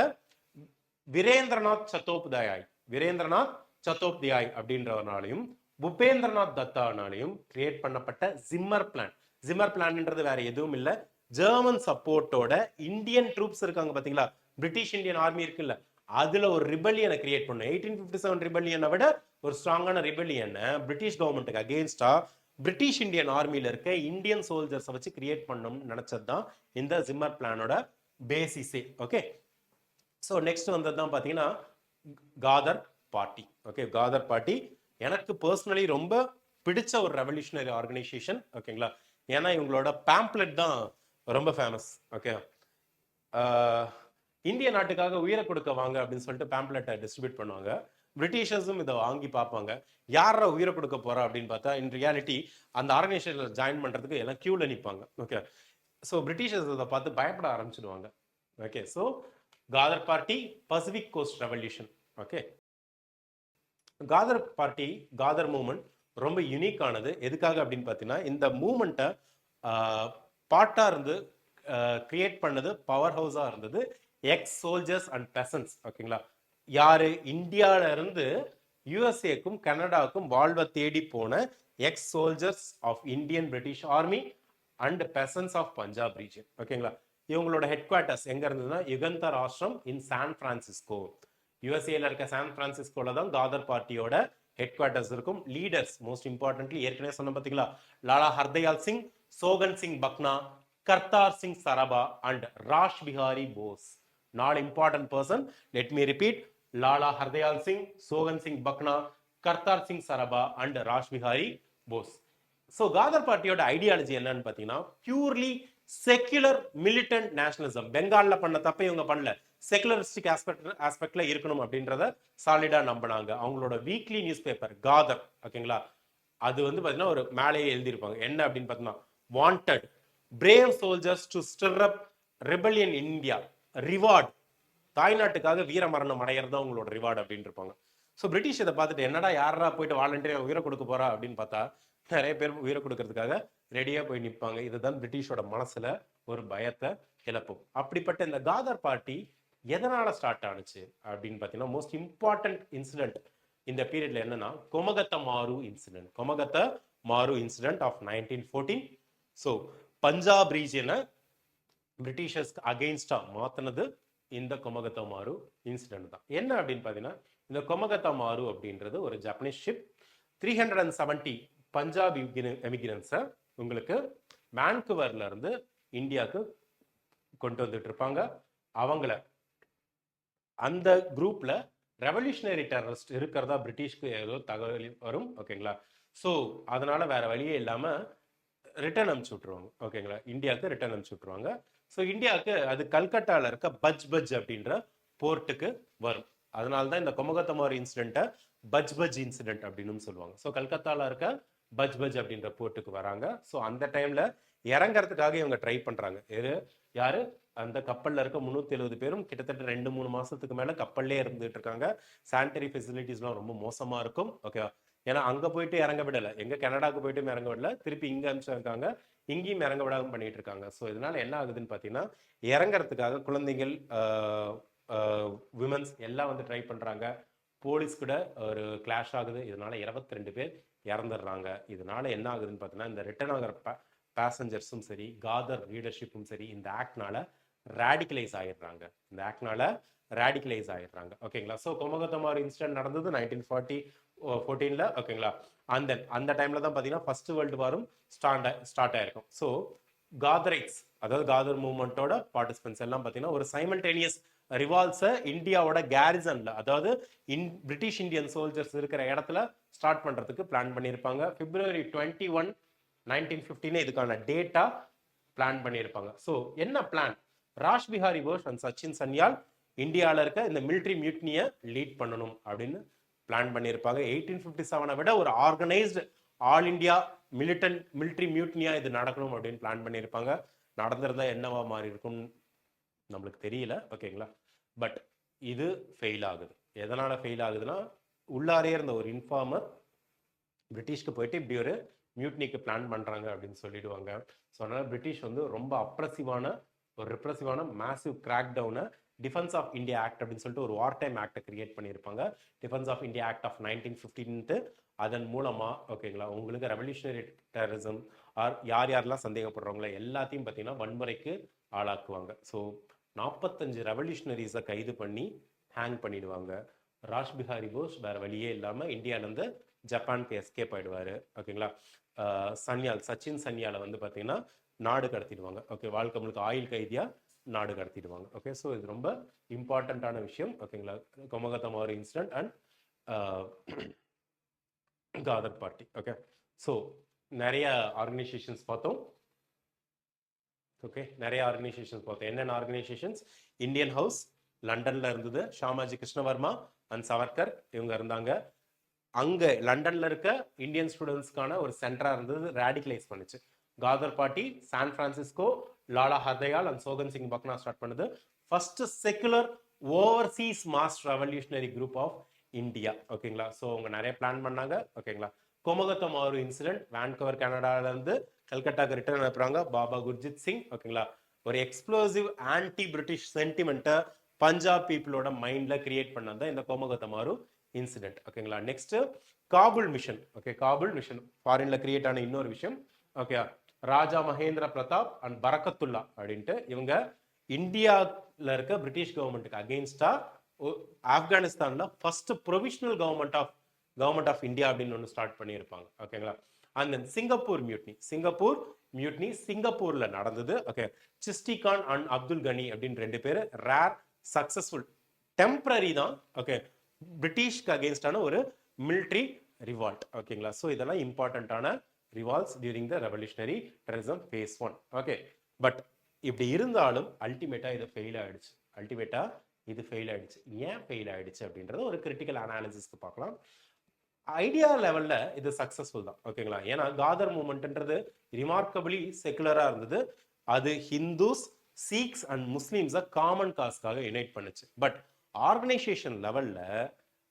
வீரேந்திரநாத் சத்தோப்தியாய் அப்படின்றவனாலையும் பூபேந்திரநாத் தத்தானாலையும் கிரியேட் பண்ணப்பட்ட ஜிம்மர் பிளான்ன்றது வேற எதுவும் இல்லை, ஜெர்மன் சப்போர்ட்டோட இந்தியன் ட்ரூப்ஸ் இருக்காங்க பாத்தீங்களா, பிரிட்டிஷ் இந்தியன் ஆர்மி இருக்குல்ல, அதுல ஒரு ரிபல்லியனை கிரியேட் பண்ணும். 1857 ரிபல்லியனை விட ஒரு ஸ்ட்ராங்கான ரிபல்லியனை பிரிட்டிஷ் கவர்மெண்ட்டுக்கு அகேன்ஸ்டா பிரிட்டிஷ் இந்தியன் ஆர்மியில இருக்க இந்தியன் சோல்ஜர்ஸை வச்சு கிரியேட் பண்ணணும்னு நினைச்சது தான் இந்த ஜிம்மர் பிளானோட பேசிஸே. ஓகே, ஸோ நெக்ஸ்ட் வந்தது தான் பார்த்தீங்கன்னா Ghadar party. Okay, Ghadar party எனக்கு பர்சனலி ரொம்ப பிடிச்ச ஒரு ரெவல்யூஷனரி ஆர்கனைசேஷன். ஓகேங்களா, ஏன்னா இவங்களோட பேம்ப்ளெட் தான் ரொம்ப ஃபேமஸ். ஓகே, இந்திய நாட்டுக்காக உயிரை கொடுக்க வாங்க அப்படின்னு சொல்லிட்டு பேம்ப்ளெட்டை டிஸ்ட்ரிபியூட் பண்ணுவாங்க. பிரிட்டிஷர்ஸும் இதை வாங்கி பார்ப்பாங்க, யாரா உயிரை கொடுக்க போறா அப்படின்னு பார்த்தா இன் ரியாலிட்டி அந்த ஆர்கனைசேஷன்ல ஜாயின் பண்றதுக்கு எல்லாம் கியூல நிற்பாங்க. ஓகே, ஸோ பிரிட்டிஷர்ஸ் அதை பார்த்து பயப்பட ஆரம்பிச்சிடுவாங்க. Okay, so Ghadar party, Pacific coast revolution. Okay, Ghadar movement ரொம்ப யூனிக்கானது. எதுக்காக அப்படின்னு பார்த்தீங்கன்னா, இந்த மூமெண்ட்டை பார்ட்டா இருந்து கிரியேட் பண்ணது, பவர் ஹவுஸா இருந்தது எக்ஸ் சோல்ஜர்ஸ் அண்ட் பெசன்ஸ். ஓகேங்களா, யாரு இந்தியால இருந்து யுஎஸ்ஏக்கும் கனடாவுக்கும் வாழ்வை தேடி போன ex soldiers of Indian British army and peasants of Punjab region. ஓகேங்களா, இவங்களோட ஹெட் குவார்ட்டர்ஸ் எங்க இருந்ததுன்னா Yugantar Ashram in San Francisco. யுஎஸ்ஏல இருக்க சான் பிரான்சிஸ்கோல தான் காதர் பார்ட்டியோட ஹெட் குவார்ட்டர்ஸ் இருக்கும். லீடர்ஸ் மோஸ்ட் இம்பார்ட்டன்ட்லி ஏற்கனவே சொன்ன பார்த்தீங்களா, லாலா ஹர்தயால் சிங், சோகன் சிங் பக்னா, Kartar Singh Sarabha and Rash Behari Bose. 4 important person. Let me repeat, Lala Hardayal Singh, Sohan Singh பக்னா, கர்த்தார் சிங் சரபா அண்ட் ராஷ் பிஹாரி போஸ். ஸோ காதர் பார்ட்டியோட ஐடியாலஜி என்னன்னு பார்த்தீங்கன்னா, பியூர்லி செக்யுலர் மிலிட்டன்ட் நேஷனலிசம். பெங்கால்ல பண்ண தப்பை இவங்க பண்ணல, செகுலரிஸ்டிக் ஆஸ்பெக்ட்ல இருக்கணும் அப்படின்றத சாலிடா நம்பினாங்க. அவங்களோட வீக்லி நியூஸ் பேப்பர் காதர், ஓகேங்களா, அது வந்து பார்த்தீங்கன்னா ஒரு மேலேயே எழுதியிருப்பாங்க. என்ன அப்படின்னு பார்த்தீங்கன்னா, wanted brave soldiers to stir up rebellion in India. Reward, தாய்நாட்டுக்காக வீர மரணம் அடையிறது தான் உங்களோட ரிவார்டு அப்படின்னு இருப்பாங்க. ஸோ பிரிட்டிஷ் இதை பார்த்துட்டு என்னடா யாரா போயிட்டு வாலண்டியர் உயிரை கொடுக்க போறா அப்படின்னு பார்த்தா நிறைய பேர் உயிரை கொடுக்கறதுக்காக ரெடியா போய் நிற்பாங்க. இதுதான் பிரிட்டிஷோட மனசுல ஒரு பயத்தை கிளப்பும். அப்படிப்பட்ட இந்த காதர் பார்ட்டி எதனால ஸ்டார்ட் ஆனுச்சு அப்படின்னு பார்த்தீங்கன்னா, மோஸ்ட் இம்பார்ட்டன்ட் இன்சிடென்ட் இந்த பீரியட்ல என்னன்னா Komagata Maru incident. Komagata Maru incident of 1914. So Punjab ரீஜியனை பிரிட்டிஷர்ஸ்க்கு அகெயின்ஸ்டா மாத்தினது இந்த கொமகத்த மாரு இன்சிடென்ட் தான். என்ன அப்படின்னு பார்த்தீங்கன்னா, இந்த கொமகத்த மாரு அப்படின்றது ஒரு ஜப்பனீஸ் ஷிப் 370 பஞ்சாப் எமிகிரன்ஸை உங்களுக்கு வான்கூவர்ல இருந்து இந்தியாவுக்கு கொண்டு வந்துட்டு இருப்பாங்க. அவங்கள அந்த குரூப்ல ரெவல்யூஷனரி டெரரிஸ்ட் இருக்கிறதா பிரிட்டிஷ்க்கு ஏதோ தகவல் வரும். ஓகேங்களா? ஸோ அதனால வேற வழியே இல்லாம ரிட்டர்ன் அனுப்பிச்சு விட்டுருவாங்க. ஓகேங்களா? இந்தியாவுக்கு ரிட்டர்ன் அனுப்பிச்சு விட்டுருவாங்க. ஸோ இந்தியாவுக்கு அது கல்கட்டால இருக்க பஜ் அப்படின்ற போர்ட்டுக்கு வரும். அதனால தான் இந்த கொமகத்த மாரு இன்சிடென்ட்டை பஜ் இன்சிடென்ட் அப்படின்னு சொல்லுவாங்க. ஸோ கல்கத்தால இருக்க பஜ் அப்படின்ற போர்ட்டுக்கு வராங்க. ஸோ அந்த டைம்ல இறங்கறதுக்காக இவங்க ட்ரை பண்றாங்க. யாரு? அந்த கப்பல்ல இருக்க 370 பேரும் கிட்டத்தட்ட 2-3 மாசத்துக்கு மேல கப்பல்லே இருந்துட்டு இருக்காங்க. சானிட்டரி ஃபெசிலிட்டிஸ்லாம் ரொம்ப மோசமா இருக்கும். ஓகேவா? ஏன்னா அங்க போயிட்டு இறங்க விடல, எங்க கனடாக்கு போயிட்டு இறங்க விடல, திருப்பி இங்க அனுப்பிச்சிருக்காங்க, இங்கேயும் இறங்க விடாம பண்ணிட்டு இருக்காங்க. ஸோ இதனால என்ன ஆகுதுன்னு பாத்தீங்கன்னா, இறங்கறதுக்காக குழந்தைகள், விமன்ஸ் எல்லாம் வந்து ட்ரை பண்றாங்க. போலீஸ் கூட ஒரு கிளாஷ் ஆகுது. இதனால 22 பேர் இறந்துடுறாங்க. இதனால என்ன ஆகுதுன்னு பார்த்தீங்கன்னா, இந்த ரிட்டர்ன் ஆகிற பேசஞ்சர்ஸும் சரி, காதர் லீடர்ஷிப்பும் சரி, இந்த ஆக்ட்னால ரேடிகலைஸ் ஆயிடுறாங்க. இந்த ஆக்ட்னால ரேடிகலைஸ் ஆயிடுறாங்க. ஓகேங்களா? ஸோ கொமகத்த மாரு இன்சிடென்ட் நடந்தது 1914. ஓகேங்களா? அந்த டைம்ல தான் பார்த்தீங்கன்னா ஃபர்ஸ்ட் வேர்ல்டு வாரும் ஸ்டார்ட் ஆயிருக்கும். ஸோ காதரைட்ஸ், அதாவது காதர் மூவ்மெண்ட்டோட பார்ட்டிசிபென்ட்ஸ் எல்லாம் பார்த்தீங்கன்னா ஒரு சைமல்டேனியஸ் ரிவால்ஸை இந்தியாவோட கேரிசன்ல, அதாவது பிரிட்டிஷ் இந்தியன் சோல்ஜர்ஸ் இருக்கிற இடத்துல ஸ்டார்ட் பண்றதுக்கு பிளான் பண்ணியிருப்பாங்க. February 21, 1915 இதுக்கான டேட்டா பிளான் பண்ணியிருப்பாங்க. ஸோ என்ன பிளான்? ராஷ் பிஹாரி போஸ் அண்ட் சச்சின் சன்யால் இந்தியாவில் இருக்க இந்த மிலிட்ரி மியூட்னியை லீட் பண்ணணும் அப்படின்னு பிளான் பண்ணியிருப்பாங்க. 1857 விட ஒரு ஆர்கனைஸ்டு ஆல் இண்டியா மிலிட்ரி மியூட்னியா இது நடக்கணும் அப்படின்னு பிளான் பண்ணியிருப்பாங்க. நடந்திருந்தா என்னவா மாறி இருக்கும் நம்மளுக்கு தெரியல. ஓகேங்களா? பட் இது ஃபெயில் ஆகுது. எதனால ஃபெயில் ஆகுதுன்னா, உள்ளாரே இருந்த ஒரு இன்ஃபார்மர் பிரிட்டிஷ்க்கு போயிட்டு இப்படி ஒரு மியூட்னிக்கு பிளான் பண்றாங்க அப்படின்னு சொல்லிடுவாங்க. ஸோ அதனால பிரிட்டிஷ் வந்து ரொம்ப ஒரு ரிப்ரெசிவான மேசிவ் கிராக் டவுனை டிஃபென்ஸ் ஆஃப் இந்தியா ஆக்ட் அப்படின்னு சொல்லிட்டு ஒரு வார் டைம் ஆக்டை கிரியேட் பண்ணியிருப்பாங்க. Defence of India act of 1915. அதன் மூலமா ஓகேங்களா உங்களுக்கு ரெவல்யூஷனரி டெரரிசம் யாரெல்லாம் சந்தேகப்படுறவங்களோ எல்லாத்தையும் பார்த்தீங்கன்னா வன்முறைக்கு ஆளாக்குவாங்க. ஸோ 45 ரெவல்யூஷனரிஸை கைது பண்ணி ஹேங் பண்ணிடுவாங்க. ராஷ் பிஹாரி போஸ் வேற வழியே இல்லாமல் இந்தியாவிலேருந்து ஜப்பானுக்கு எஸ்கேப் ஆயிடுவாரு. ஓகேங்களா? சச்சின் சன்யாலை வந்து பார்த்தீங்கன்னா நாடு கடத்திடுவாங்க. ஓகே, வாழ்க்கை முழுக்க ஆயில் கைதியா நாடு கடத்திடுவாங்க. ஓகே, ஸோ இது ரொம்ப இம்பார்ட்டண்ட்டான விஷயம். ஓகேங்களா? Komagata Maru incident and Ghadar party. Okay, so நிறைய ஆர்கனைசேஷன்ஸ் பார்த்தோம். ஓகே, நிறைய ஆர்கனைசேஷன்ஸ் பார்த்தோம். என்னென்ன ஆர்கனைசேஷன்ஸ்? இந்தியன் ஹவுஸ் லண்டன்ல இருந்தது. ஷாமாஜி கிருஷ்ணவர்மா அண்ட் சவர்கர் இவங்க இருந்தாங்க. அங்க லண்டன்ல இருக்க இந்தியன் ஸ்டூடெண்ட்ஸ்க்கான ஒரு சென்டரா இருந்தது, ரேடிகலைஸ் பண்ணுச்சு. Ghadar party San Francisco, Lala Hardayal and Sohan Singh பக்னா ஸ்டார்ட் பண்ணுது. First secular overseas mass revolutionary group of India. ஓகேங்களா? ஸோ அவங்க நிறைய பிளான் பண்ணாங்க. ஓகேங்களா? கொமகத்த மாரு இன்சிடென்ட், வான்கூவர் கனடால இருந்து கல்கட்டாக்கு ரிட்டர்ன் அனுப்புறாங்க பாபா குர்ஜித் சிங். ஓகேங்களா? ஒரு எக்ஸ்ப்ளோசிவ் ஆன்டி பிரிட்டிஷ் சென்டிமெண்ட்டை பஞ்சாப் பீப்புளோட மைண்ட்ல கிரியேட் பண்ணது இந்த கொமகத்த மாரு இன்சிடென்ட். ஓகேங்களா? Next Kabul mission. Okay, Kabul mission ஃபாரின்ல கிரியேட் ஆன இன்னொரு விஷயம். ஓகே, ராஜா மகேந்திர பிரதாப் அண்ட் பரக்கத்துல்லா அப்படின்ட்டு இவங்க இந்தியாவில் இருக்க பிரிட்டிஷ் கவர்மெண்ட்டுக்கு அகெயின்ஸ்டா ஆப்கானிஸ்தான்ல first provisional government of India அப்படின்னு ஒன்று ஸ்டார்ட் பண்ணியிருப்பாங்க. ஓகேங்களா? அண்ட் தென் சிங்கப்பூர் மியூட்னி சிங்கப்பூர்ல நடந்தது. ஓகே, சிஸ்டிகான் அண்ட் அப்துல் கனி அப்படின்னு 2 பேர் ரேர் சக்சஸ்ஃபுல் டெம்பரரி தான். ஓகே, பிரிட்டிஷ்க்கு அகெயின்ஸ்டான ஒரு மிலிட்ரி ரிவால்ட். ஓகேங்களா? ஸோ இதெல்லாம் இம்பார்ட்டன்டான revolts during the revolutionary terrorism phase 1. Okay, but இப்படி இருந்தாலும் அல்டிமேட்டா இது ஃபெயில் ஆயிடுச்சு. ஏன் ஃபெயில் ஆயிடுச்சு அப்படின்றத ஒரு கிரிட்டிக்கல் அனாலிசிஸ்க்கு பார்க்கலாம். ஐடியா லெவல்ல இது சக்சஸ்ஃபுல் தான். ஓகேங்களா? ஏன்னா காதர் மூவ்மெண்ட்ன்றது ரிமார்க்கபிளி செகுலரா இருந்தது. அது ஹிந்துஸ், சீக்ஸ் அண்ட் முஸ்லீம்ஸை காமன் காஸ்க்காக யுனைட் பண்ணுச்சு. பட் ஆர்கனைசேஷன் லெவலில்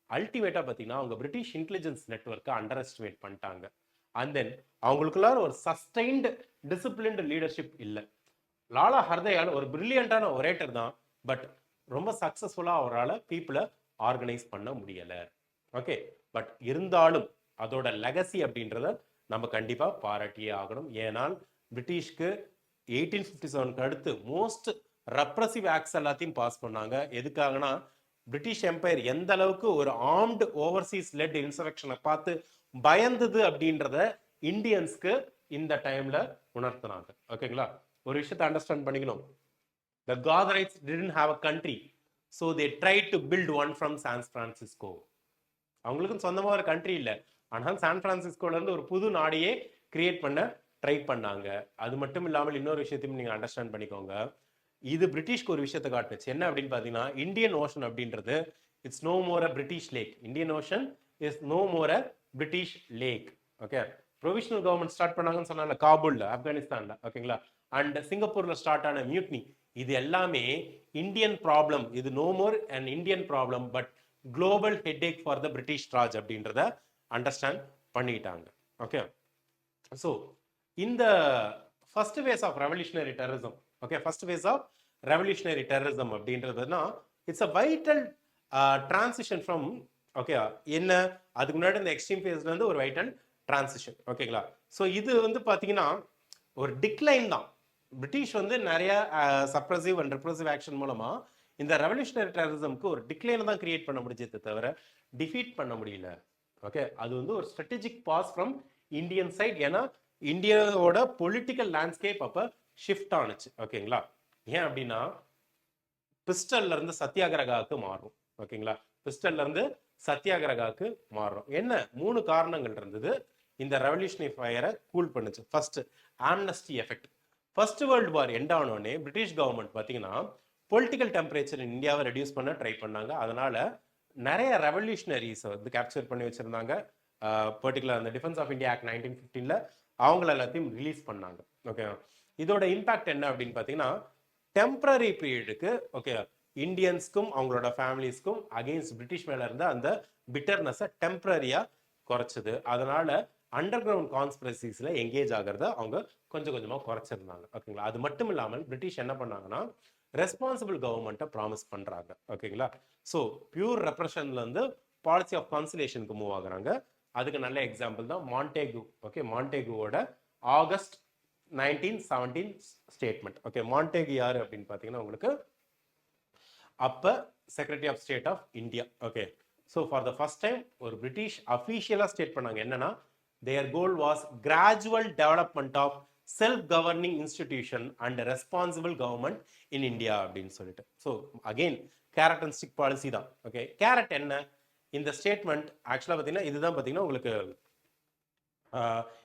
அல்டிமேட்டாக பார்த்தீங்கன்னா அவங்க பிரிட்டிஷ் இன்டெலிஜென்ஸ் நெட்ஒர்க்கை அண்டர் எஸ்டிமேட் பண்ணிட்டாங்க. அண்ட் தென் அவங்களுக்குள்ளார ஒரு சஸ்டைன்டு டிசிப்ளின்டு லீடர்ஷிப் இல்லை. லாலா ஹர்தயால் ஒரு பிரில்லியண்டான ஒரேட்டர் தான், பட் ரொம்ப சக்ஸஸ்ஃபுல்லாக அவரால் பீப்புளை ஆர்கனைஸ் பண்ண முடியலை. ஓகே, பட் இருந்தாலும் அதோட லெகசி அப்படின்றத நம்ம கண்டிப்பாக பாராட்டியே ஆகணும். ஏன்னால் பிரிட்டிஷ்க்கு 1857 அடுத்து மோஸ்ட் ரெப்ரசிவ் ஆக்ட்ஸ் எல்லாத்தையும் பாஸ் பண்ணாங்க. எதுக்காகனா பிரிட்டிஷ் எம்பையர் எந்த அளவுக்கு ஒரு ஆர்ம்டு ஓவர்சீஸ் லெட் இன்சரக்ஷனை பார்த்து பயந்தது அப்படின்றத இந்தியன்ஸ்க்கு இந்த டைம்ல உணர்த்தினாங்க. ஓகேங்களா, ஒரு விஷயத்தை அண்டர்ஸ்டாண்ட் பண்ணிக்கணும். The Ghadarites didn't have a country, so they tried to build one from San Francisco. அவங்களுக்கும் சொந்தமாக ஒரு கண்ட்ரி இல்லை, ஆனால் சான் பிரான்சிஸ்கோல இருந்து ஒரு புது நாடையே கிரியேட் பண்ண ட்ரை பண்ணாங்க. அது மட்டும் இல்லாமல் இன்னொரு விஷயத்தையும் நீங்கள் அண்டர்ஸ்டாண்ட் பண்ணிக்கோங்க. இது பிரிட்டிஷ்க்கு ஒரு விஷயத்தை காட்டுச்சு. என்ன அப்படின்னு பார்த்தீங்கன்னா, இந்தியன் ஓஷன் அப்படின்றது it's no more a British lake. Indian ocean is no more a British lake. Okay, provisional government start பண்ணாங்கன்னு சொன்னால காபூல்ல, ஆப்கானிஸ்தான்ல. ஓகேங்களா, அண்ட் சிங்கப்பூர்ல ஸ்டார்ட் ஆன மியூட்னி, இது எல்லாமே இந்தியன் ப்ராப்ளம். இது no more and Indian problem, but global headache for the British Raj அப்படின்றத understand பண்ணிட்டாங்க. ஓகே, ஸோ இந்த first phase of revolutionary terrorism, okay, first phase of revolutionary terrorism அப்படின்றதுனா it's a vital transition from, okay, என்ன அதுக்கு முன்னாடி இந்த extreme ஃபேஸ்ல இருந்து ஒரு வைட்டல் டிரான்சிஷன். ஓகேங்களா, ஸோ இது வந்து பார்த்தீங்கன்னா ஒரு டிக்ளைன் தான். பிரிட்டிஷ் வந்து நிறைய சப்ரசிவ் அண்ட் ரெப்ரசிவ் ஆக்ஷன் மூலமா இந்த ரெவல்யூஷனரி டெரரிசம்க்கு ஒரு டிக்ளைனை தான் கிரியேட் பண்ண முடிஞ்சதை தவிர டிஃபீட் பண்ண முடியல. ஓகே, அது வந்து ஒரு strategic pass from Indian side. ஏன்னா இந்தியாவோட பொலிட்டிக்கல் லேண்ட்ஸ்கேப் அப்போ ஷிஃப்ட் ஆனுச்சு. ஓகேங்களா, ஏன் அப்படின்னா பிஸ்டல்ல இருந்து சத்தியாகிரகாவுக்கு மாறும். ஓகேங்களா, பிஸ்டல்ல இருந்து சத்தியாகிரகாவுக்கு மாறும். என்ன 3 காரணங்கள் இருந்தது இந்த ரெவல்யூஷனரி ஃபயரை கூல் பண்ணுச்சு. First, Amnesty effect. First world war end ஆனோடனே பிரிட்டிஷ் கவர்மெண்ட் பார்த்தீங்கன்னா பொலிட்டிக்கல் டெம்பரேச்சர் இந்தியாவை ரெடியூஸ் பண்ண ட்ரை பண்ணாங்க. அதனால நிறைய ரெவல்யூஷனரிஸை வந்து கேப்சர் பண்ணி வச்சிருந்தாங்க. பர்டிகுலர் அந்த டிஃபென்ஸ் ஆஃப் இந்தியா ஆக்ட் 1915ல அவங்கள எல்லாத்தையும் ரிலீஸ் பண்ணாங்க. ஓகே, இதோட இம்பாக்ட் என்ன அப்படின்னு பார்த்தீங்கன்னா டெம்பரரி பீரியடுக்கு, ஓகே, இந்தியன்ஸ்க்கும் அவங்களோட ஃபேமிலிஸ்க்கும் அகெயின்ஸ்ட் பிரிட்டிஷ் மேல இருந்த அந்த பிட்டர்னஸை டெம்பரரியா குறைச்சது. அதனால அண்டர் கிரவுண்ட் கான்ஸ்பிரசிஸ்ல எங்கேஜ் ஆகிறத அவங்க கொஞ்சம் கொஞ்சமாக குறைச்சிருந்தாங்க. ஓகேங்களா, அது மட்டும் இல்லாமல் பிரிட்டிஷ் என்ன பண்ணாங்கன்னா ரெஸ்பான்சிபிள் கவர்மெண்ட்டை ப்ராமிஸ் பண்றாங்க. ஓகேங்களா, ஸோ பியூர் ரெப்ரஷன்ல இருந்து பாலிசி ஆஃப் கான்சிலேஷனுக்கு மூவ் ஆகுறாங்க. அதுக்கு நல்ல எக்ஸாம்பிள் தான் மாண்டேகு. ஓகே, மாண்டேகுவோட ஆகஸ்ட் 1917 ஸ்டேட்மெண்ட். ஓகே, மாண்டேகு யாரு அப்படின்னு பார்த்தீங்கன்னா உங்களுக்கு அப்ப secretary of state of India. Okay, so for the first time ஒரு பிரிட்டிஷ் அஃபீஷியலாக ஸ்டேட் பண்ணாங்க. என்னன்னா their goal was gradual development of self-governing institution and responsible government in India அப்படின்னு சொல்லிட்டு. So again carat and stick policy தான். Okay, carrot என்ன இந்த statement ஆக்சுவலாக பார்த்தீங்கன்னா இதுதான் பார்த்தீங்கன்னா உங்களுக்கு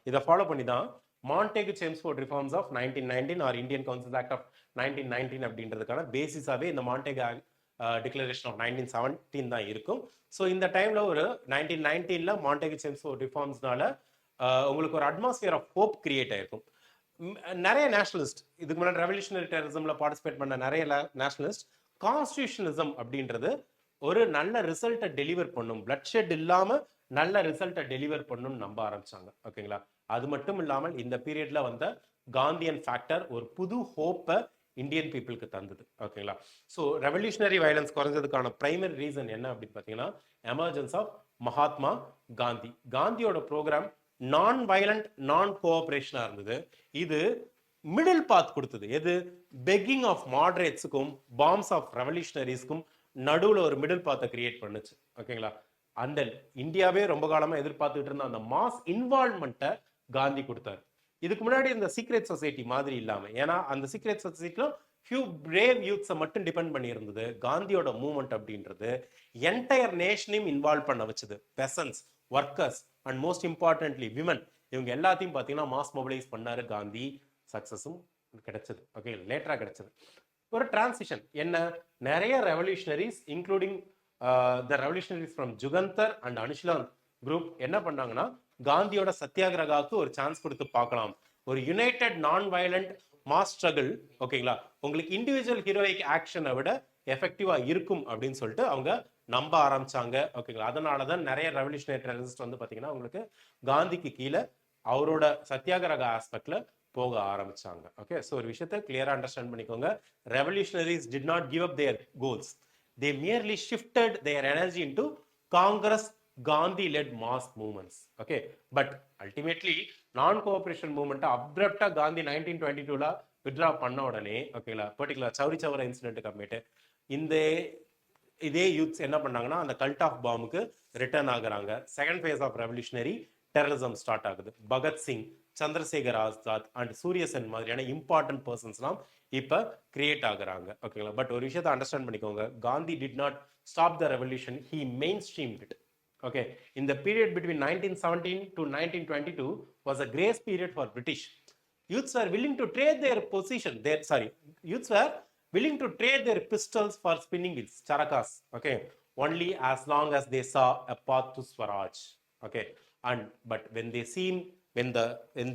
இதை ஃபாலோ பண்ணி தான் Montagu Chelmsford reforms of 1919 or Indian council act of 1919 அப்படின்றதுக்கான பேசிஸாகவே இந்த மாண்டேகு டிக்ளரேஷன் ஆஃப் 1917 தான் இருக்கும். ஸோ இந்த டைம்ல ஒரு 1919ல மாண்டேகு சேம்ஸ்ஃபோர்ட் ரிஃபார்ம்ஸ்னால உங்களுக்கு ஒரு அட்மாஸ்பியர் ஆஃப் ஹோப் கிரியேட் ஆயிருக்கும். நிறைய நேஷனலிஸ்ட் இதுக்கு முன்னாடி ரெவல்யூஷனரி டெரரிசம்ல பார்ட்டிசிபேட் பண்ண நிறைய நேஷனலிஸ்ட் கான்ஸ்டியூஷனிசம் அப்படின்றது ஒரு நல்ல ரிசல்ட்டை டெலிவர் பண்ணும், பிளட் ஷெட் இல்லாம நல்ல ரிசல்ட்டை டெலிவர் பண்ணணும்னு நம்ப ஆரம்பிச்சாங்க. ஓகேங்களா, அது மட்டும் இல்லாமல் இந்த பீரியட்ல வந்த காந்தியன் ஃபேக்டர் ஒரு புது ஹோப்பை இந்தியன் பீப்புளுக்கு தந்தது. ஓகேங்களா, ஸோ ரெவல்யூஷனரி வயலன்ஸ் குறைஞ்சதுக்கான பிரைமரி ரீசன் என்ன அப்படின்னு பார்த்தீங்கன்னா எமர்ஜென்ஸ் ஆஃப் மகாத்மா காந்தி. காந்தியோட ப்ரோக்ராம் நான் வயலண்ட் நான் கோஆபரேஷனா இருந்தது. இது மிடில் பாத் கொடுத்தது. எது பெக்கிங் ஆஃப் மாடரேட்ஸுக்கும் பாம்ஸ் ஆஃப் ரெவல்யூஷனரிஸ்க்கும் நடுவில் ஒரு மிடில் பாத்தை கிரியேட் பண்ணுச்சு. ஓகேங்களா, அந்த இந்தியாவே ரொம்ப காலமா எதிர்பார்த்துட்டு இருந்த அந்த மாஸ் இன்வால்வ்மெண்ட்டை காந்தி கொடுத்தாரு. இதுக்கு முன்னாடி இந்த சீக்ரெட் சொசைட்டி மாதிரி இல்லாம, ஏன்னா அந்த சீக்ரெட் சொசைட்டில ஃபியூ பிரேவ் யூத்ஸை மட்டும் டிபெண்ட் பண்ணி இருந்தது. காந்தியோட மூவ்மெண்ட் அப்படின்றது என்டையர் நேஷனையும் இன்வால்வ் பண்ண வச்சது. பெசன்ஸ், workers and most importantly women, இவங்க எல்லாத்தையும் பார்த்தீங்கன்னா மாஸ் மொபிலைஸ் பண்ணாரு காந்தி. சக்சஸும் கிடைச்சது. ஓகே, லேட்டரா கிடைச்சது. ஒரு டிரான்சிஷன் என்ன, நிறைய revolutionaries including the revolutionaries from Jugantar and Anushilan group என்ன பண்ணாங்கன்னா காந்தியோட சத்தியாகிரகாவுக்கு ஒரு சான்ஸ் கொடுத்து பார்க்கலாம், ஒரு யுனைடெட் நான் வயலண்ட் மாஸ் ஸ்ட்ரகிள் ஓகேங்களா உங்களுக்கு இண்டிவிஜுவல் ஹீரோயிக் ஆக்ஷனை விட எஃபெக்டிவா இருக்கும் அப்படின்னு சொல்லிட்டு அவங்க நம்ப ஆரம்பிச்சாங்க ஓகேங்களா. அதனாலதான் நிறைய ரெவல்யூஷனரி டெரரிஸ்ட் வந்து பாத்தீங்கன்னா உங்களுக்கு காந்திக்கு கீழே அவரோட சத்தியாகிரக ஆஸ்பெக்ட்ல போக ஆரம்பிச்சாங்க. ஓகே, ஸோ ஒரு விஷயத்தை கிளியரா அண்டர்ஸ்டாண்ட் பண்ணிக்கோங்க. Revolutionaries did not give up their goals, they merely shifted their energy into Congress Gandhi led mass movements. Okay, but ultimately non cooperation movement அப்ரப்டா காந்தி 1922ல வித்ரா பண்ண உடனே ஓகேங்களா பர்டிகுலர் சௌரி சௌரா இன்சிடென்ட் அப்புறமேட்டு இந்த இதே யூத்ஸ் என்ன பண்ணாங்கன்னா அந்த கல்ட் ஆஃப் பாம்புக்கு ரிட்டர்ன் ஆகுறாங்க. Second phase of revolutionary terrorism start ஆகுது. பகத்சிங், சந்திரசேகர் ஆசாத் அண்ட் சூரியசென் மாதிரியான இம்பார்ட்டன்ட் பர்சன்ஸ்லாம் இப்ப கிரியேட் ஆகுறாங்க ஓகேங்களா. பட் ஒரு விஷயத்தை அண்டர்ஸ்டாண்ட் பண்ணிக்கோங்க, Gandhi did not stop the revolution, he mainstreamed it. Okay, in the period between 1917 to 1922 was a grace period for British. Youths were willing to trade their position. Youths were willing to trade their pistols for spinning wheels, charakas. Okay, only as long as they saw a path to Swaraj. Okay, but when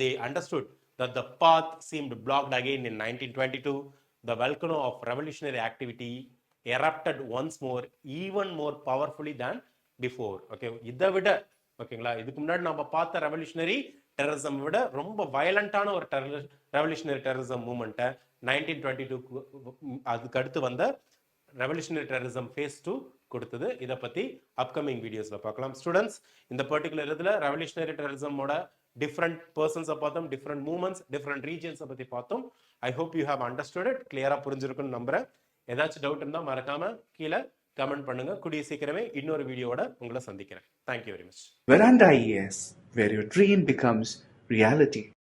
they understood that the path seemed blocked again in 1922, the volcano of revolutionary activity erupted once more, even more powerfully than before. Okay, இதை விட ஓகேங்களா இதுக்கு முன்னாடி நம்ம பார்த்த revolutionary terrorism விட ரொம்ப வயலண்டான ஒரு ரெவல்யூஷனரி டெரரிசம் மூவ்மெண்ட்டை 1922 அதுக்கு அடுத்து வந்த ரெவல்யூஷனரி டெரரிசம் ஃபேஸ் 2 கொடுத்தது. இதை பத்தி அப்கமிங் வீடியோஸ்ல பார்க்கலாம். ஸ்டூடெண்ட்ஸ், இந்த பர்டிகுலர் இதுல ரெவல்யூஷனரி டெரரிசமோட டிஃப்ரெண்ட் பர்சன்ஸை பார்த்தோம், டிஃப்ரெண்ட் மூவ்மெண்ட்ஸ், டிஃப்ரெண்ட் ரீஜன்ஸை பத்தி பார்த்தோம். I hope you have understood it. கிளியரா புரிஞ்சிருக்குன்னு நம்புறேன். ஏதாச்சும் டவுட் இருந்தா மறக்காம கீழே கமெண்ட் பண்ணுங்க. கூடிய சீக்கிரமே இன்னொரு வீடியோவோட உங்களை சந்திக்கிறேன். Thank you very much. Veranda IAS, where your dream becomes reality.